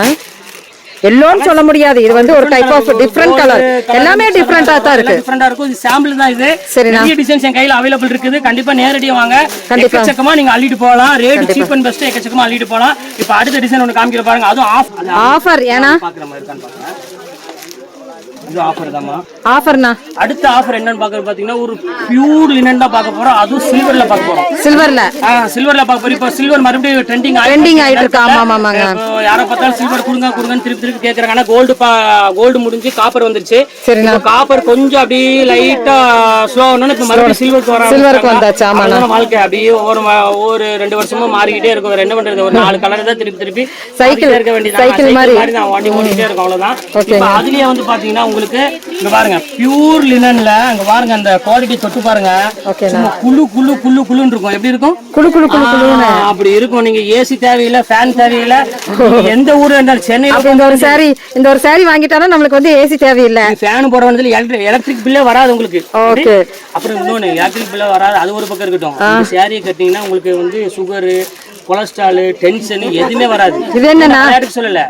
எல்லோன்னு சொல்ல முடியாது, இது வந்து ஒரு டைப் ஆஃப் டிஃபரண்ட் கலர். எல்லாமே டிஃபரண்டா தான் இருக்கு. டிஃபரண்டா இருக்கும். இது சாம்பிள் தான். இது சரிண்ணா. நிறைய டிசைன்ஸ் என் கையில அவைலபிள் இருக்குது. கண்டிப்பா நேரடியா வாங்க. எக்கச்சக்கமா நீங்க அள்ளிட்டு போகலாம். Rate cheap and best. எக்கச்சக்கமா அள்ளிட்டு போகலாம். இப்போ அடுத்த டிசைன் ஒன்னு காமிக்கிற பாருங்க. அதுவும் ஆஃபர். ஏன்னா பாக்குற மாதிரி இருக்கான்னு பாருங்க. இது ஆஃபர் தான்மா. ஆஃபர்னா அடுத்த ஆஃபர் என்னன்னு பாக்குறது பாத்தீங்கன்னா ஒரு பியூர் லினன் தான் பார்க்க போறோம். அதுவும் சில்வர்ல பார்க்க போறோம். சில்வர்ல பார்க்க போறோம். இப்போ சில்வர் மறுபடியும் ட்ரெண்டிங் ஆயிட்டு இருக்கு. ஆமாங்க. யாரை பார்த்தாலும் சில்வர் கொடுங்க திருப்பி கேக்குறாங்க. ஆனா கோல்டு முடிஞ்சு காப்பர் வந்துருச்சு. இப்போ காப்பர் கொஞ்சம் அப்படியே லைட்டா ஸ்லோ ஆனோன்னு இப்போ மறுபடியும் சில்வருக்கு வந்தாச்சு. ஆமா, வாழ்க்கை அப்படியே ஒரு 2 வருஷமா மாறிக்கிட்டே இருக்கும். என்ன பண்றது, ஒரு 4 கலர் தான் திருப்பி சைக்கிள் இருக்க வேண்டியது. சைக்கிள் மாதிரி நான் வண்டி ஓடிட்டே இருக்கும். அவ்வளவுதான். இப்போ அதுலயே வந்து பாத்தீங்கன்னா உங்களுக்கு இங்க பாருங்க பியூர் லினன்ல அங்க பாருங்க அந்த குவாலிட்டி தொட்டு பாருங்க. குளுன்னு இருக்கும். எப்படி இருக்கும்? குளு அப்படி இருக்கும். நீங்க ஏசி தேவையில்லை, ஃபேன் தேவையில்லை. எந்த ஊரு இருந்தாலும் சென்னையில இந்த ஒரு சாரி வாங்கிட்டாலும் நம்மளுக்கு வந்து ஏசி தேவையில்லை. ஃபேன் போட வேண்டியதுல எலக்ட்ரிக் பில்லே வராது உங்களுக்கு. அப்புறம் இன்னொன்னு எலக்ட்ரிக் பில்லே வராது. அது ஒரு பக்கம் இருக்கட்டும். சாரியை கட்டிங்கன்னா உங்களுக்கு வந்து சுகரு, கொலஸ்ட்ரால், டென்ஷன் எதுவுமே வராது. இது என்னன்னா சொல்லல,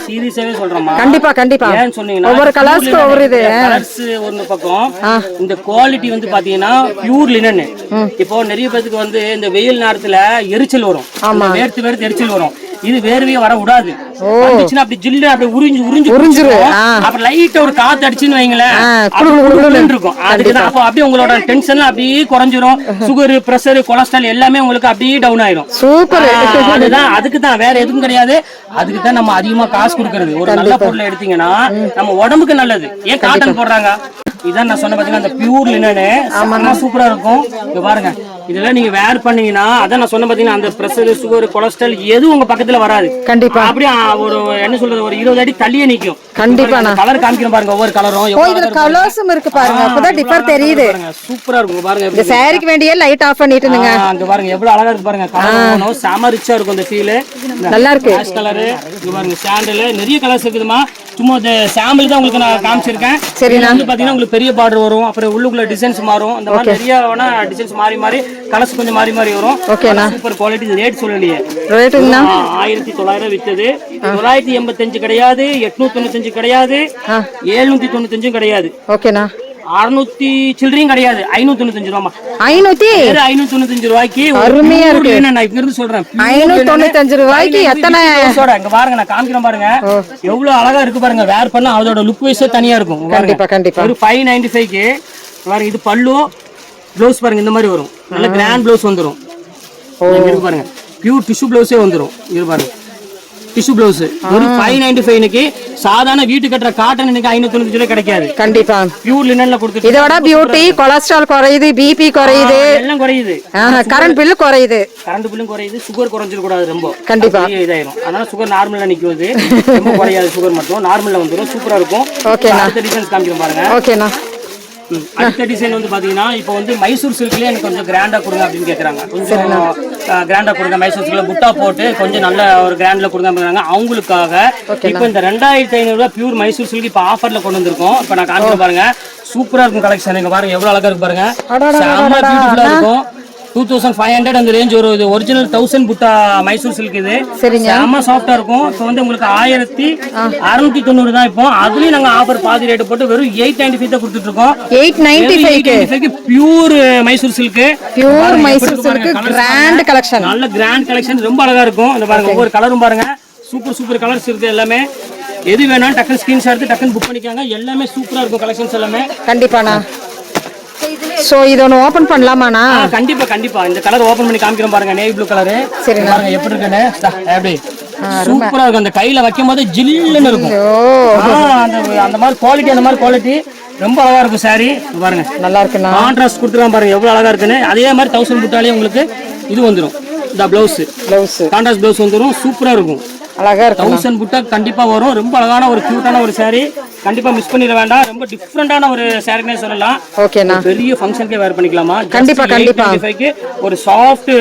சீரியஸாவே சொல்றோமா. கண்டிப்பா ஏன்னு சொன்னீங்கன்னா ஒவ்வொரு கலர்ஸ் ஒவ்வொரு இது. கலர்ஸ் ஒரு பக்கம். இந்த குவாலிட்டி வந்து பாத்தீங்கன்னா பியூர் லினன். இப்போ நிறைய பேருக்கு வந்து இந்த வெயில் நேரத்துல எரிச்சல் வரும். வேர்த்து எரிச்சல் வரும். இது வேர்வையே வர விடாது. வந்துச்சுன்னா அப்படி ஜில்லு அப்படி உறிஞ்சிரும். அப்புறம் லைட்டா ஒரு காத்து அடிச்சுன்னு வைங்களேன் இருக்கும். அதுக்குதான் அப்போ அப்படியே உங்களோட டென்ஷன் அப்படியே குறைஞ்சிரும். சுகர், பிரஷர், கொலஸ்ட்ரால் எல்லாமே உங்களுக்கு அப்படியே டவுன் ஆயிடும். சூப்பர். அதுதான் அதுக்குதான், வேற எதுவும் கிடையாது. அதுக்கு தான் நம்ம அதிகமா காசு கொடுக்கறது. ஒரு நல்ல பொருளை எடுத்தீங்கன்னா நம்ம உடம்புக்கு நல்லது. ஏன் காட்டன் போடுறாங்க? இதான் நான் சொன்ன பாத்தீங்கன்னா அந்த பியூர் லினன் சூப்பரா இருக்கும். இங்க பாருங்க, இதெல்லாம் நீங்க வேர் பண்ணீங்கன்னா அதான் நான் சொன்ன பாத்தீங்கன்னா அந்த பிரஷர், சுகர், கொலஸ்ட்ரால் எதுவும் உங்க பக்கத்துல வராது. கண்டிப்பா. அப்படியே ஒரு என்ன சொல்றது, ஒரு 20 அடி தள்ளியே நிக்கும். கண்டிப்பா. கலர் காமிக்கிறேன் பாருங்க. ஒவ்வொரு கலரும் இதுல கலர்ஸும் இருக்கு பாருங்க. அப்பதான் டிஃபர் தெரியுது. சூப்பரா இருக்கும் பாருங்க. இந்த சாரிக்கு வேண்டிய லைட் ஆஃப் பண்ணிட்டுங்க. அங்க பாருங்க எவ்வளவு அழகா இருக்கு பாருங்க. கலர் சாம ரிச்சா இருக்கும். இந்த ஃபீல் நல்லா இருக்கு. Ash colour. இங்க பாருங்க சாண்டல் நிறைய கலர்ஸ் இருக்குதுமா. சும்மா இந்த சாம்பிள் தான் உங்களுக்கு நான் காமிச்சிருக்கேன். சரினா வந்து பாத்தீங்கன்னா உங்களுக்கு பெரிய பார்டர் வரும். அப்புறம் உள்ளுக்குள்ள டிசைன்ஸ் மாறும். அந்த மாதிரி நிறைய டிசைன்ஸ் மாறி கலர்ஸ் கொஞ்சம் மாறி வரும். Super quality. ரேட் சொல்லலையே. ரேட்டுங்களா 1900 வித்தது. 985 கிடையாது, 895 கிடையாது, 795 கிடையாது. ஓகேண்ணா. 600 சில்லறையும் கிடையாது. 595 ரூபாமா. 595 ரூபாய்க்கு அருமையா இருக்கு. நான் இங்க இருந்து சொல்றேன் 595 ரூபாய்க்கு எத்தனை இங்க பாருங்க, நான் காமிக்கிறேன் பாருங்க. எவ்வளவு அழகா இருக்கு பாருங்க. வேர் பண்ணா அதோட லுக் வைஸே தனியா இருக்கும். கண்டிப்பா. ஒரு 595க்கு பாருங்க. இது பல்லு, ப்ளவுஸ் பாருங்க இந்த மாதிரி வரும். நல்ல கிராண்ட் ப்ளவுஸ் வந்துரும். இருக்கு பாருங்க, பியூர் டிஷ்யூ ப்ளவுஸே வந்துரும். இது பாருங்க டிஷ்யூ ப்ளவுஸ். ஒரு 595க்கு சாதாரண வீட்டு கட்டுற காட்டன் இன்னைக்கு 595 ரூபாய் கிடைக்காது. கண்டிப்பா. பியூர் லினன்ல கொடுத்துட்டு இதோட பியூட்டி, கொலஸ்ட்ரால் குறையுது, பிபி குறையுது, எல்லாம் குறையுது. கரண்ட் பில்லு குறையுது. கரண்ட் பில்லும் குறையுது. சுகர் குறைஞ்சிட கூடாது ரொம்ப. கண்டிப்பா இதாயிரும். அதனால சுகர் நார்மலா நிக்குது. ரொம்ப குறையாது. சுகர் மட்டும் நார்மலா வந்துரும். சூப்பரா இருக்கும். ஓகேண்ணா. அடுத்த டிசைன்ஸ் காமிக்கிறேன் பாருங்க. ஓகேண்ணா. அடுத்த டிசைன் வந்து பாத்தீங்கன்னா இப்போ வந்து மைசூர் சில்க்லயே எனக்கு கொஞ்சம் கிராண்டா கொடுங்க அப்படின்னு கேக்குறாங்க. கொஞ்சம் கிராண்டா கொடுங்க, மைசூர் சில்க்ல புட்டா போட்டு கொஞ்சம் நல்ல ஒரு கிராண்ட்ல கொடுங்க அப்படிங்கிறாங்க. அவங்களுக்காக இப்போ இந்த 2500 ரூபாய் பியூர் மைசூர் சில்க் இப்போ ஆஃபர்ல கொண்டு வந்திருக்கோம். இப்போ நான் காமிக்க பாருங்க. சூப்பரா இருக்கும் கலெக்ஷன். இங்க பாருங்க எவ்வளவு அழகா இருக்கு பாருங்க. செம்ம பியூட்டிஃபுல்லா இருக்கும். 2500 அந்த ரேஞ்ச் வரும். இது ஒரிஜினல் 1000 புட்டா மைசூர் சில்க். இது சரிங்க. செம்ம சாஃப்டா இருக்கும். இப்போ வந்து உங்களுக்கு 1690 தான். இப்போ அதுலயும் நாங்க ஆஃபர் பாதி ரேட் போட்டு வெறும் 895 தான் கொடுத்துட்டு இருக்கோம். 895 pure Mysore silk. Pure Mysore silk grand collection. நல்ல கிராண்ட் கலெக்ஷன், ரொம்ப அழகா இருக்கும். இந்த பாருங்க ஒவ்வொரு கலரும் பாருங்க, சூப்பர் கலர்ஸ் இருக்கு எல்லாமே. எது வேணாலும் டக்குன்னு ஸ்கிரீன்ஷாட் எடுத்து டக்குன்னு புக் பண்ணிக்காங்க. எல்லாமே சூப்பரா இருக்கும் கலெக்ஷன்ஸ் எல்லாமே. கண்டிப்பாண்ணா. சோ இது ஒன்று ஓபன் பண்ணலாமாண்ணா? கண்டிப்பா இந்த கலர் ஓபன் பண்ணி காமிக்கிறோம் பாருங்க. Navy blue colour. சரி பாருங்க எப்படி இருக்குன்னு. எப்படி சூப்பரா இருக்கும். அந்த கையில வைக்கும் போது ஜில்லுன்னு இருக்கும். அந்த மாதிரி குவாலிட்டி ரொம்ப அழகா இருக்கும். சாரி பாருங்க நல்லா இருக்குண்ணா. கான்ட்ராஸ்ட் கொடுத்துருக்கான் பாருங்க எவ்வளவு அழகா இருக்குன்னு. அதே மாதிரி 1000 புட்டாலே உங்களுக்கு இது வந்துடும். இந்த பிளவுஸ் கான்ட்ராஸ்ட் பிளவுஸ் வந்துடும். சூப்பரா இருக்கும், அழகா இருக்கும். 1000 புட்டா கண்டிப்பா வரும். ரொம்ப அழகான ஒரு கியூட்டான ஒரு சாரி. கண்டிப்பா மிஸ் பண்ணிட வேண்டாம். ரொம்ப டிஃபரெண்டான ஒரு சாரினே சொல்லலாம். ஓகேண்ணா. பெரிய ஃபங்க்ஷனுக்கே வேர் பண்ணிக்கலாமா? கண்டிப்பா. ஒரு சாஃப்ட்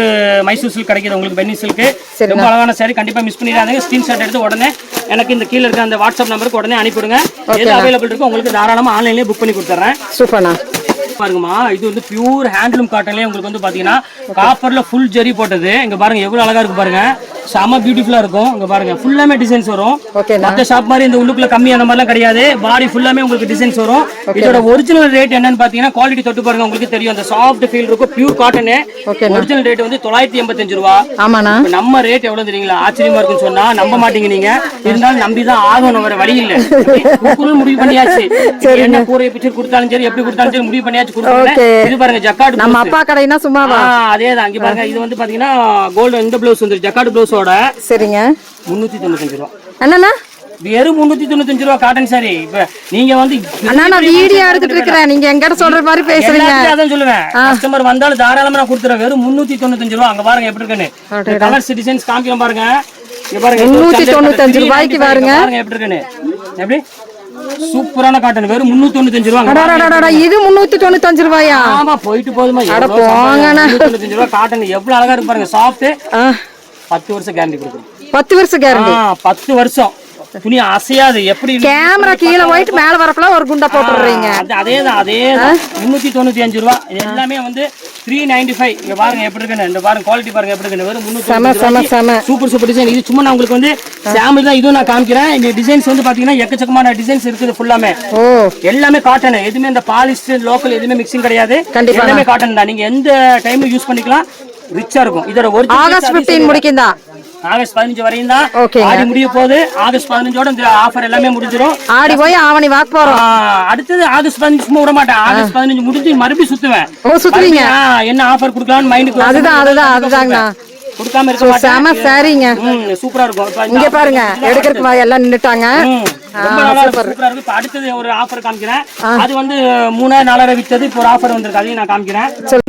மைசூர் சில்க் கிடைக்குது உங்களுக்கு. பென்னி சில்க் ரொம்ப அழகான சாரி. கண்டிப்பா மிஸ் பண்ணிடாதீங்க. ஸ்கிரீன்ஷாட் எடுத்து உடனே எனக்கு இந்த கீழ இருக்க அந்த வாட்ஸ்அப் நம்பருக்கு உடனே அனுப்பிவிடுங்க. எது அவைலபிள் இருக்கோ உங்களுக்கு தாராளமா ஆன்லைன்லயே புக் பண்ணி கொடுத்துறேன். சூப்பர்ண்ணா. பாருங்கம்மா, இது வந்து பியூர் ஹேண்ட்லூம் காட்டன்லயே உங்களுக்கு வந்து பாத்தீங்கன்னா காப்பர்ல ஃபுல் ஜெரி போட்டது. இங்க பாருங்க எவ்வளவு அழகா இருக்கு பாருங்க. செம பியூட்டிஃபுல்லா இருக்கும். இங்க பாருங்க ஃபுல்லாமே டிசைன்ஸ் வரும். மத்த ஷாப் மாதிரி இந்த உள்ளுக்குள்ள கம்மி அந்த மாதிரிலாம் கிடையாது. பாடி ஃபுல்லாமே உங்களுக்கு டிசைன்ஸ் வரும். இதோட ஒரிஜினல் ரேட் என்னன்னு பாத்தீங்கன்னா குவாலிட்டி தொட்டு பாருங்க உங்களுக்கு தெரியும். அந்த சாஃப்ட் ஃபீல் இருக்கும். Pure cotton. ஒரிஜினல் ரேட் வந்து 985 ரூபா. ஆமாண்ணா. நம்ம ரேட் எவ்வளவு தெரியுங்களா? ஆச்சரியமா இருக்குன்னு சொன்னா நம்ப மாட்டீங்க நீங்க. இருந்தாலும் நம்பிதான் ஆகணும், வேற வழி இல்ல. முடிவு பண்ணியாச்சு. என்ன கூரை பிக்சர் கொடுத்தாலும் சரி, எப்படி கொடுத்தாலும் சரி முடிவு பண்ணியாச்சு. இது பாருங்க ஜக்கார்ட். நம்ம அப்பா கடைனா சும்மாவா? அதேதான். இங்க பாருங்க இது வந்து பாத்தீங்கன்னா கோல்டு இந்த ப்ளவுஸ் வந்து ஜக்கார்ட் ப்ளவுஸோட. சரிங்க. 395 ரூபா. என்னன்னா வெறும் 395 ரூபா காட்டன் சாரி. இப்ப நீங்க வந்து நான் வீடியோ எடுத்துட்டு இருக்கேன். நீங்க எங்கட சொல்ற மாதிரி பேசுறீங்க. அதான் சொல்லுவேன். கஸ்டமர் வந்தாலும் தாராளமா நான் கொடுத்துறேன். வெறும் 395 ரூபா. அங்க பாருங்க எப்படி இருக்குன்னு. கலர்ஸ் டிசைன்ஸ் காமிக்கிறோம் பாருங்க. இங்க பாருங்க 395 ரூபாய்க்கு பாருங்க. பாருங்க எப்படி இருக்குன்னு. எப்படி சூப்பரான காட்டன். வெறும் 395 ரூபா. இது 395 ரூபாயா? ஆமா, போயிட்டு போதுமா. 395 ரூபா காட்டன் எவ்வளவு அழகா இருக்கு பாருங்க. சாஃப்ட். 10 வருஷம் கேரண்டி கொடுக்குறோம். 10 வருஷம் கேரண்டி. 10 வருஷம் துணி அசையாது. எப்படி கேமரா கீழ போயிட்டு மேல வரப்பல ஒரு குண்டா போட்டுறீங்க. அதேதான் 395 ரூபா. எல்லாமே வந்து 395. இங்க பாருங்க எப்படி இருக்குன்னு. இந்த பாருங்க குவாலிட்டி பாருங்க எப்படி இருக்குன்னு. வெறும் 395. Super design. இது சும்மா நான் உங்களுக்கு வந்து சாம்பிள் தான். இதுவும் நான் காமிக்கிறேன். இந்த டிசைன்ஸ் வந்து பாத்தீங்கன்னா எக்கச்சக்கமான டிசைன்ஸ் இருக்குது. ஃபுல்லாமே எல்லாமே காட்டன். எதுவுமே இந்த பாலிஸ்டர் லோக்கல் எதுவுமே மிக்சிங் கிடையாது. எல்லாமே காட்டன் தான். நீங்க எந்த டைம்ல யூஸ் பண்ணிக்கலாம். ரிச்சா இருக்கும். இதோட ஒரிஜினல் ஆகஸ்ட் 15 முடிக்குதா? ஆகஸ்ட் 15 வரையும் தான். ஆடி முடிய போகுது. ஆகஸ்ட் 15ஓட இந்த ஆஃபர் எல்லாமே முடிஞ்சிடும். ஆடி போய் ஆவணி வாக்கு போறோம். அடுத்தது ஆகஸ்ட் 15 சும்மா விட மாட்டேன். ஆகஸ்ட் 15 முடிஞ்சு மறுபடியும் சுத்துவேன். சுத்துவீங்க? என்ன ஆஃபர் கொடுக்கலாம்னு மைண்டுக்கு. அதுதாங்க கொடுக்காம இருக்க மாட்டேன். செம சாரிங்க. சூப்பரா இருக்கும். இங்க பாருங்க எடுக்கிறதுக்கு எல்லாம் நின்னுட்டாங்க. ரொம்ப நல்லா சூப்பரா இருக்கு. அடுத்தது ஒரு ஆஃபர் காமிக்கிறேன். அது வந்து 3000-4000 வித்தது. இப்போ ஒரு ஆஃபர் வந்திருக்கு. அதையும் நான் காமிக்கிறேன்.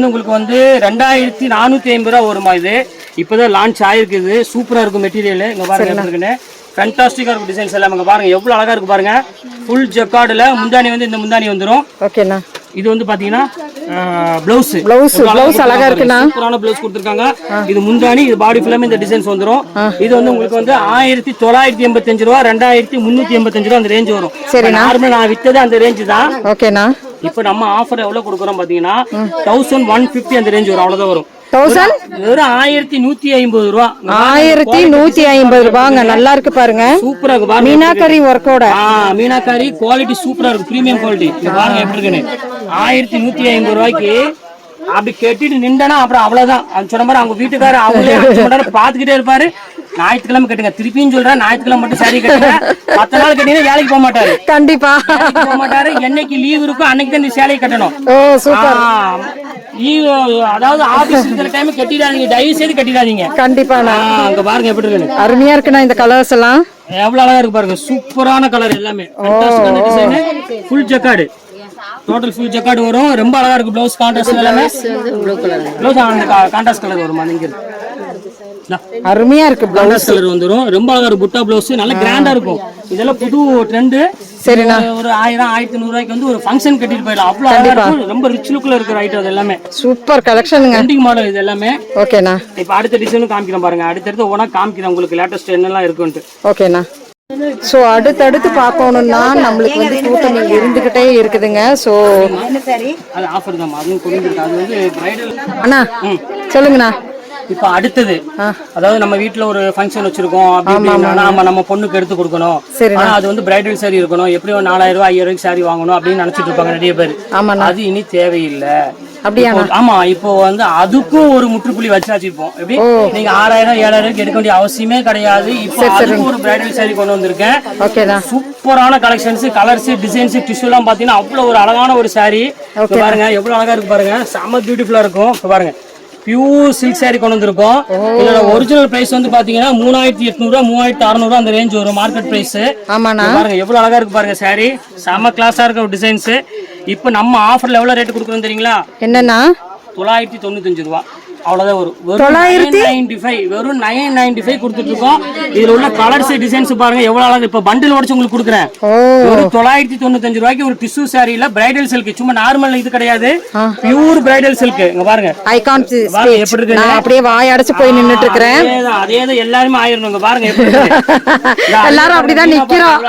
உங்களுக்கு வந்து 2450 ரூபா வருமா? இது இப்பதான் லான்ச் ஆயிருக்குது. சூப்பரா இருக்கும் மெட்டீரியல். இங்க பாருங்க எப்படி இருக்குன்னு. ஃபேண்டாஸ்டிக்கா இருக்கும் டிசைன்ஸ் எல்லாம். இங்க பாருங்க எவ்வளவு அழகா இருக்கு பாருங்க. ஃபுல் ஜக்கார்ட்ல முந்தானி வந்து இந்த முந்தானி வந்துரும். ஓகேண்ணா. இது வந்து பாத்தீங்கன்னா பிளவுஸ் அழகா இருக்குண்ணா. சூப்பரான பிளவுஸ் கொடுத்திருக்காங்க. இது முந்தானி, இது பாடி ஃபுல்லாமே இந்த டிசைன்ஸ் வந்துரும். இது வந்து உங்களுக்கு வந்து 1985 ரூபா, 2385 ரூபா அந்த ரேஞ்ச் வரும். நார்மலா நான் வித்தது அந்த ரேஞ்ச் தான். ஓகேண்ணா. இப்போ நம்ம ஆஃபர் எவ்வளவு கொடுக்குறோம் பாத்தீங்கன்னா 1150 அந்த ரேஞ்ச் வரும். அவ்வளவுதான் வரும். வெறும் 1150 ரூபா. 1150 ரூபாங்க. நல்லா இருக்கு பாருங்க. சூப்பரா இருக்கு. மீனாக்கரி ஒர்க்கோட. மீனாக்கரி குவாலிட்டி சூப்பரா இருக்கு. Premium quality. பாருங்க எப்படி இருக்குன்னு. 1150 ரூபாய்க்கு அப்படி கட்டிட்டு நின்றனா அப்புறம் அவ்வளவுதான். சொன்ன மாதிரி அவங்க வீட்டுக்காரர் அவங்களே பாத்துக்கிட்டே இருப்பாரு. ஞாயிற்றுக்கிழமை கட்டுங்க. திருப்பியும் சொல்றேன், ஞாயிற்றுக்கிழமை மட்டும் சாரி கட்டுங்க. மத்த நாள் கட்டினா வேலைக்கு போக மாட்டாரு. கண்டிப்பா போக மாட்டாரு. என்னைக்கு லீவ் இருக்கும் அன்னைக்கு தான் இந்த சேலையை கட்டணும். அதாவது ஆபீஸ் இருக்கிற டைம் கட்டிடாதீங்க. தயவு செய்து கட்டிடாதீங்க. கண்டிப்பா. அங்க பாருங்க எப்படி இருக்கு. அருமையா இருக்குண்ணா இந்த கலர்ஸ் எல்லாம். எவ்வளவு அழகா இருக்கு பாருங்க. சூப்பரான கலர் எல்லாமே. Full jacquard. Total full jacquard வரும். ரொம்ப அழகா இருக்கு. ப்ளவுஸ் கான்ட்ராஸ்ட் எல்லாமே. ப்ளவுஸ் அந்த கான்ட்ராஸ்ட் கலர் வரும். நீங்க அருமையா இருக்கு. ப்ளவுஸ் கலர் வந்துரும். ரொம்ப அழகா இருக்கு. புட்டா ப்ளவுஸ் நல்ல கிராண்டா இருக்கும். இதெல்லாம் புது ட்ரெண்ட். சரிண்ணா. ஒரு 1000-1100 ரூபாய்க்கு வந்து ஒரு ஃபங்க்ஷன் கட்டிட்டு போயிடலாம். அவ்வளவு அழகா இருக்கும். ரொம்ப ரிச் லுக்ல இருக்கிற ஐட்டம் அது எல்லாமே. சூப்பர் கலெக்ஷனுங்க. ட்ரெண்டிங் மாடல் இது எல்லாமே. ஓகேண்ணா. இப்போ அடுத்த டிசைனும் காமிக்கிறேன் பாருங்க. அடுத்தடுத்து ஒவ்வொன்றா காமிக்கிறேன் உங்களுக்கு லேட்டஸ்ட் என்னெல்லாம் இருக்குன்ட்டு. ஓகேண்ணா. ஸோ அடுத்தடுத்து பார்க்கணும்னா நம்மளுக்கு வந்து கூட்டம் இருந்துகிட்டே இருக்குதுங்க. ஸோ அது ஆஃபர் தான், அதுவும் கொடுத்துருக்கு. அது வந்து பிரைடல். அண்ணா சொல்லுங்கண்ணா. இப்போ அடுத்தது, அதாவது நம்ம வீட்ல ஒரு ஃபங்க்ஷன் வச்சிருக்கோம் அப்படின்னா நம்ம பொண்ணுக்கு எடுத்து கொடுக்கணும். ஆனா அது வந்து பிரைடல் சாரி இருக்கணும், எப்படியும் 4000 ரூபாய் 5000 ரூபாய்க்கு சாரி வாங்கணும் அப்படின்னு நினைச்சிட்டு இருப்பாங்க நிறைய பேர். அது இனி தேவையில்லை. அப்படியா? ஆமா, இப்போ வந்து அதுக்கும் ஒரு முற்றுப்புள்ளி வச்சாச்சு. இப்போ எப்படி நீங்க 6000 7000 எடுக்க வேண்டிய அவசியமே கிடையாது. இப்போ அதுக்கு ஒரு பிரைடல் சாரி கொண்டு வந்திருக்கேன். சூப்பரான கலெக்ஷன்ஸ், கலர்ஸ், டிசைன்ஸ், டிஷ்யூ எல்லாம் பாத்தீங்கன்னா அவ்வளவு ஒரு அழகான ஒரு சாரி. பாருங்க எவ்வளவு அழகா இருக்கு பாருங்க, செம பியூட்டிஃபுல்லா இருக்கும். பாருங்க பியூர் சில்க் சாரி கொண்டு வந்திருக்கோம். இதோட ஒரிஜினல் பிரைஸ் வந்து பாத்தீங்கன்னா 3800 3600 அந்த ரேஞ்ச் வரும் மார்க்கெட் பிரைஸ். பாருங்க எவ்வளவு அழகா இருக்கு பாருங்க சாரி, செம கிளாஸா இருக்க ஒரு டிசைன்ஸ். இப்போ நம்ம ஆஃபர்ல எவ்வளவு ரேட் கொடுக்குறோம் தெரியுங்களா? என்னன்னா 995 ரூபாய். அவ்வளவுதான் வரும். வெறும் 995 கொடுத்துட்டு இருக்கோம். இதுல உள்ள கலர்ஸ் டிசைன்ஸ் பாருங்க எவ்வளவு அழகா. இப்ப பண்டில் உடைச்சு உங்களுக்கு கொடுக்குறேன். ஒரு 995 ரூபாய்க்கு ஒரு டிஷ்யூ சாரில பிரைடல் சில்க், சும்மா நார்மல் இது கிடையாது, பியூர் பிரைடல் சில்க். இங்க பாருங்க ஐகான் எப்படி இருக்கு. நான் அப்படியே வாய் அடைச்சு போய் நின்னுட்டு இருக்கேன். அதேதான் எல்லாரும் ஆயிரணும். பாருங்க எப்படி எல்லாரும் அப்படிதான் நிக்கிறோம்.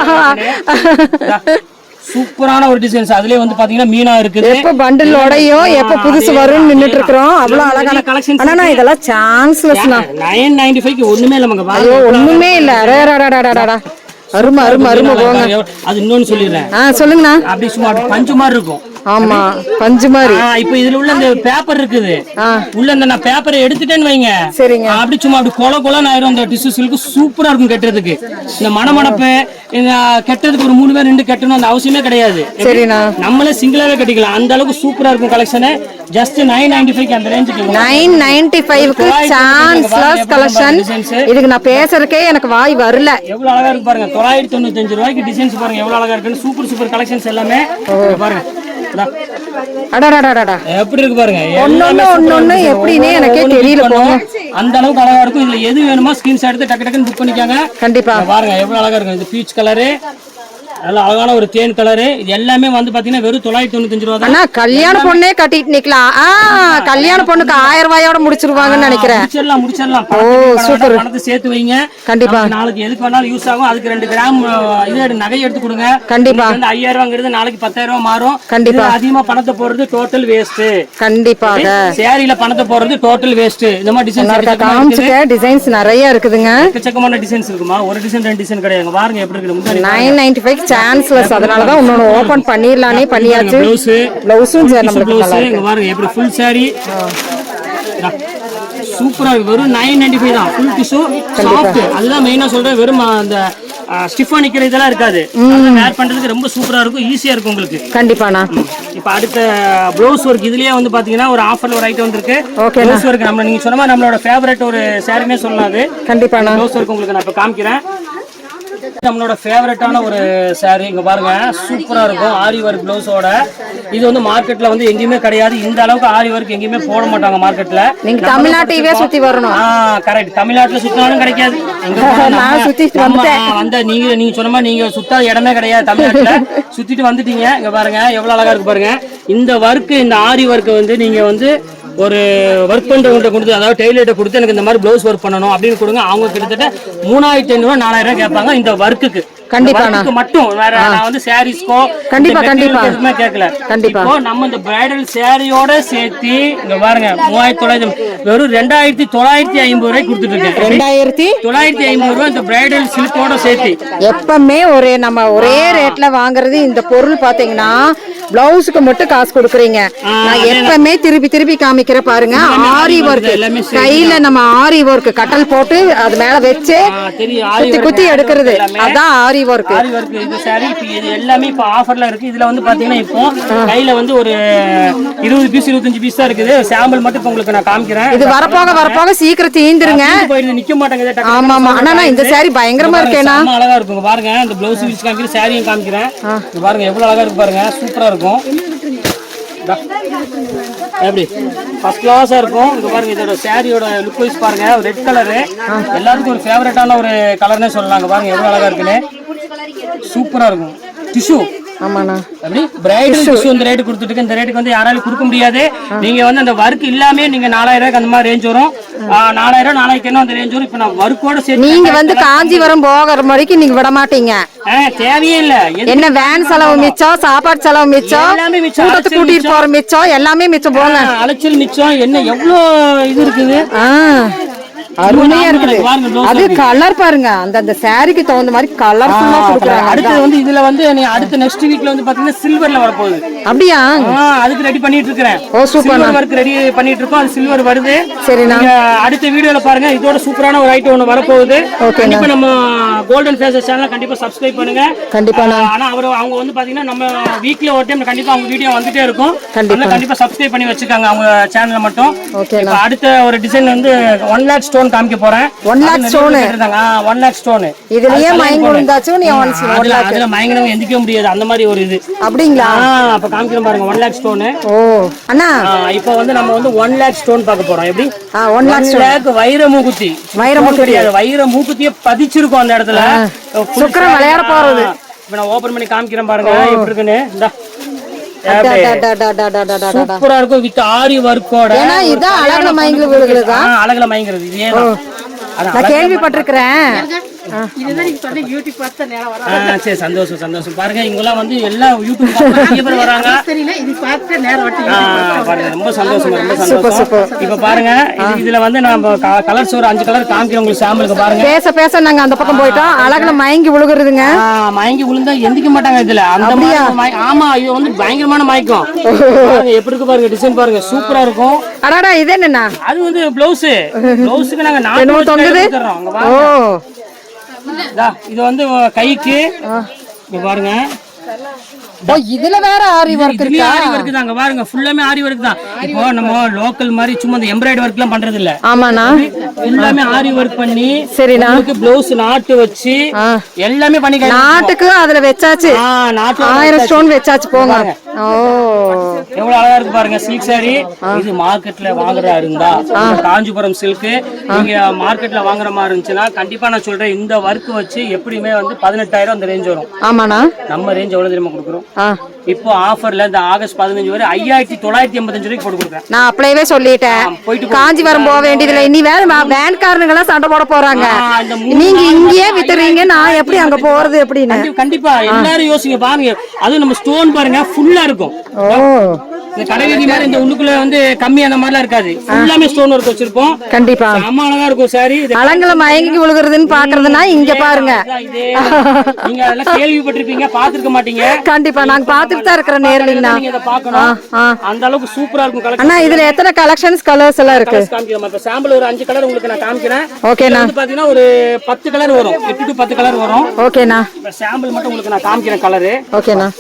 சூப்பரான ஒரு டிசைன்ஸ். அதுலயே வந்து பாத்தீங்கன்னா மீனா இருக்குது. எப்ப பண்டில் உடையும் எப்ப புதுசு வரும்னு நின்னுட்டு இருக்கோம். அவ்வளவு அழகான கலெக்ஷன்ஸ். ஆனா இதெல்லாம் சான்ஸ்லெஸ்னா 995 ஒண்ணுமே இல்ல மங்க. ஐயோ ஒண்ணுமே இல்ல. அருமை அருமை அருமை போங்க. அது இன்னொன்னு சொல்லிடுறேன். சொல்லுங்கண்ணா. அப்படி சும்மா பஞ்சு மாதிரி இருக்கும். ஆமா பஞ்சு மாதிரி. இப்போ இதுல உள்ள இந்த பேப்பர் இருக்குது, உள்ள இந்த நான் பேப்பரை எடுத்துட்டேன்னு வைங்க, சரிங்க, அப்படி சும்மா அப்படி கொல கொலன்னு ஆயிரும். அந்த டிஷ்யூ சில்க் சூப்பரா இருக்கும் கட்டுறதுக்கு. இந்த மணமணப்பு கட்டுறதுக்கு ஒரு 3 பேர் 2 கட்டணும் அந்த அவசியமே கிடையாது. சரிண்ணா, நம்மளே சிங்கிளாவே கட்டிக்கலாம். அந்த அளவுக்கு சூப்பரா இருக்கும் கலெக்ஷன். ஜஸ்ட் 995 அந்த ரேஞ்சுக்கு 995க்கு சான்ஸ்லெஸ் கலெக்ஷன். இதுக்கு நான் பேசுறதுக்கே எனக்கு வாய் வரல. எவ்வளவு அழகா இருக்கு பாருங்க. 995 ரூபாய்க்கு டிசைன்ஸ் பாருங்க எவ்வளவு அழகா இருக்குன்னு. சூப்பர் சூப்பர் கலெக்ஷன்ஸ் எல்லாமே பாருங்க. எப்படி இருக்கு பாருங்க. ஒன்னொன்னு எப்படின்னு எனக்கே தெரியல போங்க. அந்த அளவுக்கு அழகா இருக்கும். இதுல எது வேணுமோ ஸ்கிரீன்ஷாட் எடுத்து டக்கு டக்குன்னு புக் பண்ணிக்காங்க. கண்டிப்பா பாருங்க எவ்வளவு அழகா இருக்கு. இது பீச் கலரு, நல்ல அழகான ஒரு தேன் கலரு. இது எல்லாமே வந்து பாத்தீங்கன்னா வெறும் 995 ரூபாய் தான். கல்யாண பொண்ணே கட்டிட்டு நிக்கலாம். கல்யாண பொண்ணுக்கு 1000 ரூபாயோட முடிச்சிருவாங்கன்னு நினைக்கிறேன். முடிச்சிடலாம். ஓ சூப்பர். பணத்தை சேர்த்து வைங்க. கண்டிப்பா நாளைக்கு எதுக்கு வேணாலும் யூஸ் ஆகும். அதுக்கு 2 கிராம் இது நகை எடுத்து கொடுங்க. கண்டிப்பா 5000 ரூபாங்கிறது நாளைக்கு 10000 ரூபாய் மாறும். கண்டிப்பா அதிகமா பணத்தை போடுறது டோட்டல் வேஸ்ட். கண்டிப்பாக சேரியில பணத்தை போடுறது டோட்டல் வேஸ்ட். இந்த மாதிரி டிசைன்ஸ் நிறைய இருக்குதுங்க. எக்கச்சக்கமான டிசைன்ஸ் இருக்குமா. ஒரு டிசைன் 2 டிசைன் கிடையாது. பாருங்க எப்படி இருக்கு. 995 சான்ஸ்லெஸ். அதனால தான் இன்னொன்னு ஓபன் பண்ணிரலானே பண்ணியாச்சு. ப்ளவுஸும் நம்மளுக்கு நல்லா இருக்கு. இங்க பாருங்க எப்படி ஃபுல் சாரி சூப்பரா இருக்கு. வெறும் 995 தான். Full tissue soft. அதுதான் மெயினா சொல்றேன். வெறும் அந்த ஸ்டிஃபா நிக்கிற இதெல்லாம் இருக்காது. வேர் பண்றதுக்கு ரொம்ப சூப்பரா இருக்கும், ஈஸியா இருக்கும் உங்களுக்கு. கண்டிப்பாண்ணா. இப்போ அடுத்த ப்ளவுஸ் ஒர்க் இதுலயே வந்து பாத்தீங்கன்னா ஒரு ஆஃபர்ல ஒரு ஐட்டம் வந்திருக்கு. ப்ளவுஸ் ஒர்க் நம்ம நீங்க சொன்ன மாதிரி நம்மளோட ஃபேவரட் ஒரு சாரினே சொல்லலாம். அது கண்டிப்பாண்ணா. ப்ளவுஸ் ஒர்க் உங்களுக்கு நான் இப்ப காமிக்கிறேன். நம்மளோட ஃபேவரட்டான ஒரு சாரி. இங்க பாருங்க சூப்பரா இருக்கும். ஆரி ஒர்க் பிளவுஸோட. இது வந்து மார்க்கெட்ல வந்து எங்கேயுமே கிடையாது. இந்த அளவுக்கு ஆரி ஒர்க் எங்கேயுமே போட மாட்டாங்க மார்க்கெட்ல. நீங்க தமிழ்நாட்டையே சுத்தி வரணும். கரெக்ட். தமிழ்நாட்டுல சுத்தினாலும் கிடைக்காது. வந்த நீங்க சொன்ன மாதிரி நீங்க சுத்தாத இடமே கிடையாது. தமிழ்நாட்டுல சுத்திட்டு வந்துட்டீங்க. இங்க பாருங்க எவ்வளவு அழகா இருக்கு பாருங்க. இந்த ஒர்க், இந்த ஆரி ஒர்க் வந்து நீங்க வந்து ஒரு ஒர்க் பண்றவங்க கொடுத்து, அதாவது டெய்லர்ட்ட கொடுத்து எனக்கு இந்த மாதிரி ப்ளவுஸ் ஒர்க் பண்ணணும் அப்படின்னு கொடுங்க. அவங்க கிட்டத்தட்ட 3500 4000 கேட்பாங்க இந்த ஒர்க்குக்கு. கண்டிப்பா மட்டும் வேற நான் வந்து சாரீஸ்க்கோ கண்டிப்பா கண்டிப்பா எதுவுமே கேட்கல. கண்டிப்பா நம்ம இந்த பிரைடல் சாரியோட சேர்த்து இங்க பாருங்க 3900 வெறும் 2950 ரூபாய் கொடுத்துட்டு இருக்கேன். 2950 ரூபாய் இந்த பிரைடல் சில்கோட சேர்த்து. எப்பவுமே நம்ம ஒரே ரேட்ல வாங்குறது. இந்த பொருள் பாத்தீங்கன்னா பிளவுஸுக்கு மட்டும் காசு கொடுக்குறீங்க. நான் எப்பவுமே திருப்பி காமிக்கிற பாருங்க. ஆரி ஒர்க் கையில நம்ம ஆரி ஒர்க் கட்டல் போட்டு அது மேல வச்சு குத்தி எடுக்கிறது. அதான் ஆரி ஒர்க். ஆரி ஒர்க் இது சாரி இது எல்லாமே இப்ப ஆஃபர்ல இருக்கு. இதுல வந்து பாத்தீங்கன்னா இப்போ கையில வந்து ஒரு 20 பீஸ் 25 பீஸ் தான் இருக்குது. சாம்பிள் மட்டும் இப்ப உங்களுக்கு நான் காமிக்கிறேன். இது வரப்போக சீக்கிரம் தீந்துருங்க. போயிடு நிக்க மாட்டேங்குது. ஆமா ஆமா. ஆனா இந்த சாரி பயங்கரமா இருக்கேனா. அழகா இருக்கும் பாருங்க. இந்த ப்ளவுஸ் பீஸ் காமிக்கிறேன், சாரியும் காமிக்கிறேன். இங்க பாருங்க எவ்வளவு அழகா இருக்கு பாருங்க. சூப்பரா இருக்கும். எப்படி ஃபர்ஸ்ட் கிளாஸா இருக்கும். இங்க பாருங்க இதோட சாரியோட லுக் வைஸ் பாருங்க. ரெட் கலரு எல்லாருக்கும் ஒரு ஃபேவரட்டான ஒரு கலர்னே சொல்லலாம். பாருங்க எவ்வளவு அழகா இருக்குன்னு. சூப்பரா இருக்கும். டிஷ்யூ ஆமாண்ணா. அப்படி பிரைடல் டிஷ்யூ இந்த ரேட் கொடுத்துட்டு இந்த ரேட்டுக்கு வந்து யாராலும் கொடுக்க முடியாது. நீங்க வந்து அந்த ஒர்க் இல்லாமே நீங்க 4000 அந்த மாதிரி ரேஞ்ச் வரும். 4000 4000 அந்த ரேஞ்ச் வரும். இப்ப நான் ஒர்க்கோட சேர்த்து நீங்க வந்து காஞ்சிபுரம் போகிற வரைக்கும் நீங்க விட மாட்டீங்க. தேவையே இல்ல. என்ன வேன் செலவு மிச்சம், சாப்பாடு செலவு மிச்சம், எல்லாமே மிச்சம், கூட்டத்துக்கு கூட்டிட்டு போற மிச்சம், எல்லாமே மிச்சம். போங்க, அலைச்சல் மிச்சம். என்ன எவ்வளவு இது இருக்குது. அருமையா இருக்குது. அது கலர் பாருங்க, அந்த சாரிக்கு தகுந்த மாதிரி கலர்ஃபுல்லா கொடுக்குறாங்க. அடுத்து வந்து இதுல வந்து நீ அடுத்த நெக்ஸ்ட் வீக்ல வந்து பாத்தீங்கன்னா சில்வர்ல வர போகுது. அப்படியா? அதுக்கு ரெடி பண்ணிட்டு இருக்கேன். ஓ சூப்பர். ஒர்க் ரெடி பண்ணிட்டு இருக்கோம். அது சில்வர் வருது. சரிண்ணா. அடுத்த வீடியோல பாருங்க, இதோட சூப்பரான ஒரு ஐட்டம் ஒன்னு வர போகுது. கண்டிப்பா நம்ம கோல்டன் ஃபேஷன் சேனல் கண்டிப்பா சப்ஸ்கிரைப் பண்ணுங்க. கண்டிப்பா. ஆனா அவங்க வந்து பாத்தீங்கன்னா நம்ம வீக்லி ஒரு டைம் கண்டிப்பா அவங்க வீடியோ வந்துட்டே இருக்கும். கண்டிப்பா சப்ஸ்கிரைப் பண்ணி வச்சுக்காங்க அவங்க சேனல்ல மட்டும். இப்ப அடுத்த ஒரு டிசைன் வந்து 1 lakh ஸ்டோன் காமிக்க போறேன். 1 lakh ஸ்டோன். 1 lakh stone. இதுலயே மயங்கி விழுந்தாச்சு. நீ 1 lakh. அதுல மயங்கனவங்க எந்திக்க முடியாது. அந்த மாதிரி ஒரு இது. அப்படிங்களா? அப்ப காமிக்கிறேன் பாருங்க 1 lakh ஸ்டோன். ஓ அண்ணா, இப்போ வந்து நம்ம வந்து 1 lakh ஸ்டோன் பார்க்க போறோம். எப்படி? 1 lakh வைர மூக்குத்தி. வைர மூக்குத்திய பதிச்சிருக்கோம் அந்த இடத்துல. சுக்கிரன் விளையாட போறது. இப்ப நான் ஓபன் பண்ணி காமிக்கிறேன் பாருங்க எப்படி இருக்குன்னு. சூப்பரா இருக்கும். வித் ஆரி வர்க்கோட. இதான் அழகுல மயங்கி விழுகுறதா? அழகுல மயங்குறது இதேதான். நான் கேள்விப்பட்டிருக்கிறேன். சரி, சந்தோஷம் சந்தோஷம். பாருங்க இங்கெல்லாம் வந்து எல்லாம் யூடியூப் நிறைய பேர் வராங்க. பாருங்க ரொம்ப சந்தோஷம், ரொம்ப சந்தோஷம். இப்ப பாருங்க இதுல வந்து நம்ம கலர்ஸ் ஒரு 5 கலர் காமிக்கிறோம் உங்களுக்கு சாம்பிளுக்கு. பாருங்க பேச பேச நாங்க அந்த பக்கம் போயிட்டோம். அழகுல மயங்கி விழுகுறதுங்க. மயங்கி விழுந்தா எந்திக்க மாட்டாங்க இதுல. அந்த மாதிரி ஆமா, இது வந்து பயங்கரமான மயக்கம். எப்படி இருக்கு பாருங்க, டிசைன் பாருங்க, சூப்பரா இருக்கும். அடடா இது என்னன்னா? அது வந்து பிளவுஸ். பிளவுஸ்க்கு நாங்க 4 தொங்குது. இது வந்து கைக்கு பாருங்க. இதுல வேற ஆரி வர்க் இருக்கு. ஆரி வர்க் தாங்க பாருங்க, ஃபுல்லாமே ஆரி வர்க் தான். இப்போ நம்ம லோக்கல் மாதிரி சும்மா அந்த எம்ப்ராய்டரி வர்க் எல்லாம் பண்றது இல்ல. ஆமாண்ணா, எல்லாமே ஆரி வர்க் பண்ணி. சரிண்ணா. உங்களுக்கு ப்ளவுஸ் நாட்டு வச்சு எல்லாமே பண்ணி நாட்டுக்கு அதுல வெச்சாச்சு. 1000 ஸ்டோன் வெச்சாச்சு. போங்க. ஓ எவ்வளவு அழகா இருக்கு பாருங்க சில்க் சாரி. இது மார்க்கெட்ல வாங்குறதா இருந்தா காஞ்சிபுரம் சில்க் நீங்க மார்க்கெட்ல வாங்குற மாதிரி இருந்துச்சுன்னா கண்டிப்பா நான் சொல்றேன் இந்த வர்க் வச்சு எப்படியுமே வந்து 18000 அந்த ரேஞ்ச் வரும். ஆமாண்ணா. நம்ம ரேஞ்ச் எவ்வளவு தெரியுமா கொடுக்குறோம் இப்போ ஆஃபர்ல இந்த ஆகஸ்ட் 15 வரை 5985 ரூபாய்க்கு போட்டு கொடுக்குறேன். நான் அப்படியே சொல்லிட்டேன். காஞ்சிபுரம் போக வேண்டியதுல இனி வேற வேன்காரனுங்க எல்லாம் சண்டை போட போறாங்க. நீங்க இங்கேயே வித்துறீங்க, நான் எப்படி அங்க போறது அப்படின்னு. கண்டிப்பா எல்லாரும் யோசிங்க பாருங்க. அது நம்ம ஸ்டோன் பாருங்க ஃபுல்லா இருக்கும். இந்த கடைவீதி மாதிரி இந்த உள்ளுக்குள்ள வந்து கம்மி அந்த மாதிரிலாம் இருக்காது. எல்லாமே ஸ்டோன் ஒர்க் வச்சிருப்போம். கண்டிப்பா செம்ம அழகா இருக்கும் சாரி. அலங்கல மயங்கி விழுகுறதுன்னு பாக்குறதுன்னா இங்க பாருங்க. நீங்க அதெல்லாம் கேள்விப்பட்டிருப்பீங்க, பாத்துக்க மாட்டீங்க. கண்டிப்பா நாங்க பாத்துட்டு தான் இருக்கிற நேர்ல. நீங்க இத பார்க்கணும். அந்த அளவுக்கு சூப்பரா இருக்கும் கலெக்ஷன். அண்ணா இதுல எத்தனை கலெக்ஷன்ஸ் கலர்ஸ் எல்லாம் இருக்கு? காமிக்கிறேன். இப்ப சாம்பிள் ஒரு 5 கலர் உங்களுக்கு நான் காமிக்கிறேன். ஓகேண்ணா. வந்து பாத்தீங்கன்னா ஒரு 10 கலர் வரும். 8 to 10 கலர் வரும். ஓகேண்ணா. இப்ப சாம்பிள் மட்டும் உங்களுக்கு நான் காமிக்கிறேன் கலர். ஓகேண்ணா.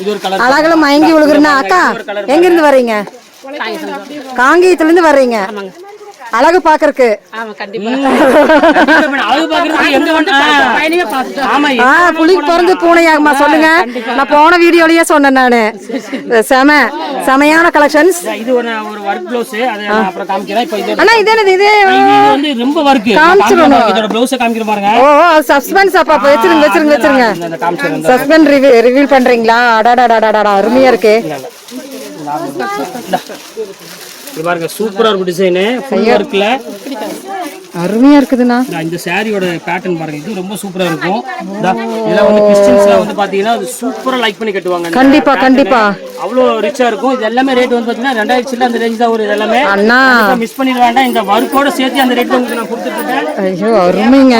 இது ஒரு கலர். அழகுல மயங்கி விழுகுறனா அக்கா எங்க இருந்து வரீங்க? காங்கேயத்துல இருந்து வர்றீங்க. அழகு பாக்குறதுக்கு. ஆமா கண்டிப்பா. அழகு பாக்குறதுக்கு எங்க வந்து பையனே பாத்துட்டோம். ஆமா. புலிக்கு பிறந்து பூனையாகுமா சொல்லுங்க. நான் போன வீடியோலயே சொன்னேன் நானு. செமையான கலெக்ஷன்ஸ். இது ஒரு வர்க் ப்ளவுஸ். அத நான் அப்புறம் காமிக்கிறேன். இப்போ இது அண்ணா இது என்னது? இது வந்து ரொம்ப வர்க். காமிச்சிரோம். இதோட ப்ளவுஸ் காமிக்கிற பாருங்க. ஓ சஸ்பென்ஸ் அப்பா வெச்சிருங்க. இந்த காமிச்சிரோம். சஸ்பென்ஸ் ரிவீல் பண்றீங்களா? அடடடடடடா அருமையா இருக்கு. இது பாருங்க சூப்பரா இருக்கு டிசைன். ஃபுல் வர்க்ல அருமையா இருக்குதுண்ணா. இந்த சாரியோட பேட்டர்ன் பாருங்க, இது ரொம்ப சூப்பரா இருக்கும். இதெல்லாம் வந்து கிறிஸ்டியன்ஸ்ல வந்து பாத்தீங்கன்னா அது சூப்பரா லைக் பண்ணி கட்டுவாங்க. கண்டிப்பா கண்டிப்பா அவ்வளோ ரிச்சா இருக்கும். இது எல்லாமே ரேட் வந்து பாத்தீங்கன்னா 2000 சில்ல அந்த ரேஞ்ச் தான் வரும். இது எல்லாமே அண்ணா மிஸ் பண்ணிட வேண்டாம். இந்த வர்க்கோட சேர்த்து அந்த ரேட் உங்களுக்கு நான் கொடுத்துட்டு இருக்கேன். ஐயோ அருமைங்க.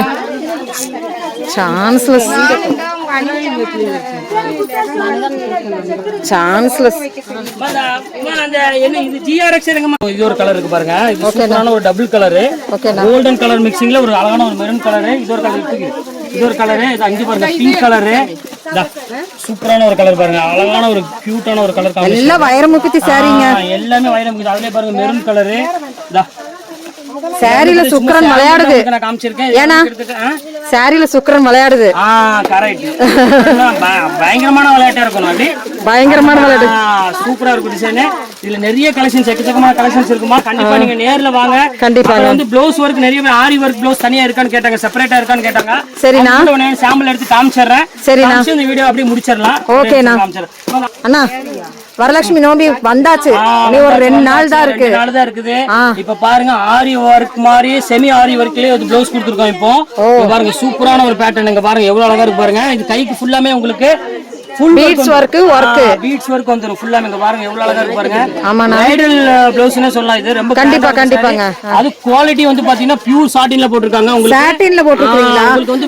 சான்ஸ்லெஸ். இது ஒரு கலர் இருக்கு பாருங்க. இது சூப்பரான ஒரு டபுள் கலர். கோல்டன் கலர் மிக்சிங்ல ஒரு அழகான ஒரு மெரூன் கலர். இது ஒரு கலர் இருக்கு. இது ஒரு கலர். இது அங்க பாருங்க பிங்க் கலர். சூப்பரான ஒரு கலர் பாருங்க. அழகான ஒரு கியூட்டான ஒரு கலர். எல்லாம் வைரமுக்குத்தி சாரிங்க. எல்லாமே வைரமுக்குத்தி. அதுலயே பாருங்க மெரூன் கலர். சாரியில சுக்கிரன் விளையாடுது. நான் காமிச்சிருக்கேன். ஏன்னா சாரியில சுக்கிரன் விளையாடுது. கரெக்ட். பயங்கரமான விளையாட்டா இருக்கணும். அப்படி பயங்கரமான விளையாட்டு. சூப்பரா இருக்கும் டிசைன். இதுல நிறைய கலெக்ஷன்ஸ் எக்கச்சக்கமான கலெக்ஷன்ஸ் இருக்குமா. கண்டிப்பா நீங்க நேர்ல வாங்க. கண்டிப்பா வந்து ப்ளவுஸ் ஒர்க் நிறைய பேர் ஆரி ஒர்க் ப்ளவுஸ் தனியா இருக்கான்னு கேட்டாங்க, செப்பரேட்டா இருக்கான்னு கேட்டாங்க. சரிண்ணா, சாம்பிள் எடுத்து காமிச்சிடுறேன். சரிண்ணா, இந்த வீடியோ அப்படியே முடிச்சிடலாம். ஓகேண்ணா. அண்ணா வரலட்சுமி நோம்பி வந்தாச்சு, இன்னும் ஒரு 2 நாள் தான் இருக்கு. 2 நாள் தான் இருக்குது. இப்ப பாருங்க ஆரி ஒர்க் மாதிரி செமி ஆரி ஒர்க்லயே ஒரு ப்ளவுஸ் கொடுத்துருக்கோம். இப்போ பாருங்க சூப்பரான ஒரு பேட்டர்ன். இங்க பாருங்க எவ்வளவு அழகா இருக்கு பாருங்க. இது கைக்கு ஃபுல்லாமே உங்களுக்கு full beads work beads work வந்துரும் ஃபுல்லா. இங்க பாருங்க எவ்வளவு அழகா இருக்கு பாருங்க. ஆமாண்ணா, பிரைடல் ப்ளவுஸ்னே சொல்லலாம். இது ரொம்ப கண்டிப்பா கண்டிப்பாங்க. அது குவாலிட்டி வந்து பாத்தீங்கன்னா பியூர் சாட்டின்ல போட்டுருக்காங்க. உங்களுக்கு சாட்டின்ல போட்டுருக்கீங்களா?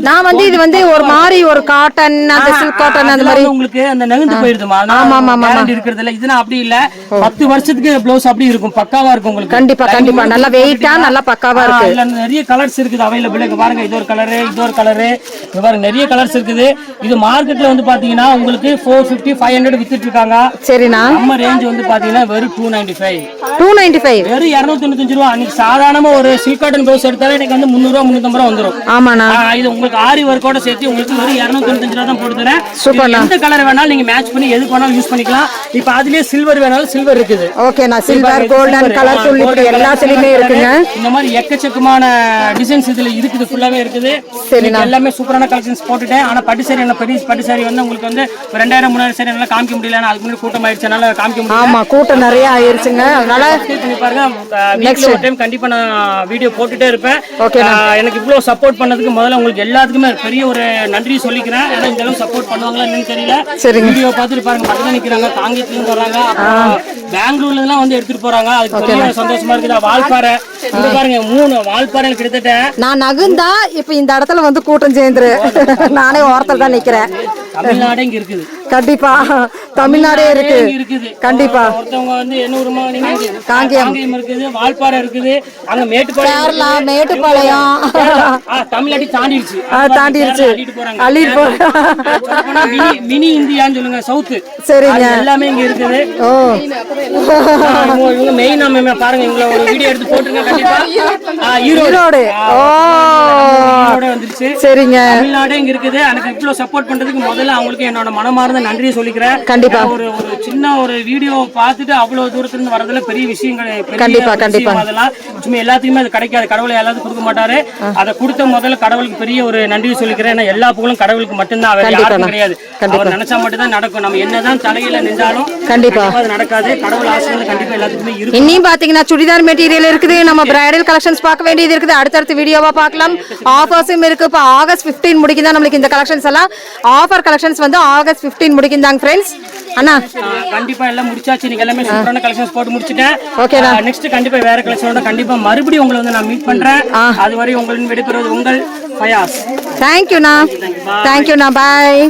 நான் வந்து இது வந்து ஒரு மாதிரி ஒரு காட்டன், அந்த சில்க் காட்டன் அந்த மாதிரி உங்களுக்கு அந்த நெகிழ்ந்து போயிடுதுமா. ஆமா ஆமா ஆமா இருக்குறது இல்ல. இதுனா அப்படி இல்ல. 10 வருஷத்துக்கு ப்ளவுஸ் அப்படி இருக்கும். பக்காவா இருக்கும் உங்களுக்கு. கண்டிப்பா கண்டிப்பா நல்ல வெயிட்டா நல்ல பக்காவா இருக்கு. இதுல நிறைய கலர்ஸ் இருக்குது அவைலபிள். இங்க பாருங்க இது ஒரு கலர், இது ஒரு கலர். இங்க பாருங்க நிறைய கலர்ஸ் இருக்குது. இது மார்க்கெட்ல வந்து பாத்தீங்கன்னா உங்களுக்கு 450 500 வித்துட்டு இருக்காங்க. சரிண்ணா, நம்ம ரேஞ்ச் வந்து பாத்தீங்கன்னா வெறும் 295 வெறும் 295 ரூபாய். அன்னைக்கு சாதாரணமா ஒரு சில்க் காட்டன் ப்ளவுஸ் எடுத்தாலே எனக்கு வந்து 300 ரூபாய் 350 ரூபாய் வந்துரும். ஆமாண்ணா, இது உங்களுக்கு ஆரி ஒர்க்கோட சேர்த்து உங்களுக்கு வெறும் 295 ரூபாய் தான் போட்டு தரேன். சூப்பர். எந்த கலர் வேணாலும் நீங்க மேட்ச் பண்ணி எதுக்கு வேணாலும் யூஸ் பண்ணிக்கலாம். இப்ப அதுலயே சில்வர் வேணாலும் சில்வர் இருக்குது. ஓகேண்ணா, சில்வர் கோல்டன் கலர் இப்படி எல்லாத்துலயுமே இருக்குங்க. இந்த மாதிரி எக்கச்சக்கமான டிசைன்ஸ் இதுல இருக்குது, ஃபுல்லாவே இருக்குது. சரிண்ணா, எல்லாமே சூப்பரான கலெக்ஷன்ஸ் போட்டுட்டேன். ஆனா பட்டு சாரி பெரிய பட்டு சாரி வந்து உங்களுக்கு வந்து 2000 3000 சாரி எல்லாம் காமிக்க முடியல. அதுக்கு முன்னாடி கூட்டம் ஆயிடுச்சனால காமிக்க முடியல. ஆமா, கூட்டம் நிறைய ஆயிருச்சுங்க. அதனால பாருங்க நெக்ஸ்ட் டைம் கண்டிப்பா நான் வீடியோ போட்டுட்டே இருப்பேன். எனக்கு இவ்வளவு சப்போர்ட் பண்ணதுக்கு முதல்ல உங்களுக்கு எல்லாத்துக்குமே பெரிய ஒரு நன்றி சொல்லிக்கிறேன். ஏன்னா இந்த அளவு சப்போர்ட் பண்ணுவாங்களா என்னன்னு தெரியல. வீடியோ பார்த்துட்டு பாருங்க மட்டும் நிக்கிறாங்க, காங்கேயத்துல இருந்து வர்றாங்க, பெங்களூர்ல எல்லாம் வந்து எடுத்துட்டு போறாங்க. அதுக்கு பெரிய சந்தோஷமா இருக்குது. வால்பாறை இங்க பாருங்க 3 வால்பாறை கிட்டத்தட்ட நான் நகுந்தா இப்ப இந்த இடத்துல வந்து கூட்டம் சேர்ந்துரு. நானே ஓரத்துல தான் நிக்கிறேன். தமிழ்நாடு இங்க இருக்குது. கண்டிப்பா தமிழ்நாடே இருக்குது. கண்டிப்பா ஒருத்தவங்க வந்து என்ன ஊருமா நீங்க? காங்கேயம் இருக்குது, வால்பாறை இருக்குது, அங்க மேட்டுப்பாளையம் தமிழ்நாடு தாண்டிடுச்சு. அள்ளிட்டு போறாங்க. மினி இந்தியான்னு சொல்லுங்க சவுத். சரிங்க, எல்லாமே இங்க இருக்குது. இவங்க மெயின் நம்ம பாருங்க, இவங்க ஒரு வீடியோ எடுத்து போட்டுருங்க கண்டிப்பா. ஈரோடு வந்துருச்சு. சரிங்க, தமிழ்நாடு இங்க இருக்குது. எனக்கு இவ்வளவு சப்போர்ட் பண்றதுக்கு முதல்ல அவங்களுக்கு என்னோட மனமார்ந்த நன்றியை சொல்லிக்கிறேன். கண்டிப்பா ஒரு சின்ன ஒரு வீடியோ பார்த்துட்டு அவ்வளவு தூரத்துல இருந்து வரதுல பெரிய விஷயங்கள். கண்டிப்பா கண்டிப்பா அதெல்லாம் சும்மா எல்லாத்துக்குமே அது கிடைக்காது. கடவுளை எல்லாத்துக்கும் கொடுக்க மாட்டாரு. அதை கொடுத்த முதல்ல கடவுளுக்கு பெரிய ஒரு நன்றி சொல்லிக்கிறேன். ஏன்னா எல்லா புகழும் கடவுளுக்கு மட்டும்தான், அவர் யாருக்கும் கிடையாது. அவர் நினைச்சா மட்டும் தான் நடக்கும். நம்ம என்னதான் தலையில நின்றாலும் கண்டிப்பா அது நடக்காது. கடவுள் ஆசீர்வாதம் கண்டிப்பா எல்லாத்துக்குமே இருக்கு. இன்னும் பாத்தீங்கன்னா சுடிதார் மெட்டீரியல் இருக்குது, நம்ம பிரைடல் கலெக்ஷன்ஸ் பார்க்க வேண்டியது இருக்குது. அடுத்தடுத்த வீடியோவா பார்க்கலாம். ஆஃபர்ஸும் இருக்கு. இப்போ ஆகஸ்ட் 15 முடிக்குதான் நம்மளுக்கு இந்த கலெக்ஷன்ஸ் எல்லாம். ஆஃபர் கலெக்ஷன்ஸ் வந்து ஆகஸ்ட் 15 முடிக்குதாங்க ஃப்ரெண்ட்ஸ். அண்ணா கண்டிப்பா எல்லாம் முடிச்சாச்சு. நீங்க எல்லாமே சூப்பரான கலெக்ஷன்ஸ் போட்டு முடிச்சிட்டேன். ஓகேடா, நெக்ஸ்ட் கண்டிப்பா வேற கலெக்ஷனோட கண்டிப்பா மறுபடியும் உங்களை வந்து நான் மீட் பண்றேன். அதுவரை உங்களின் விடைபெறுவது உங்கள் ஃபயாஸ். தேங்க்யூண்ணா, தேங்க்யூண்ணா, பாய்.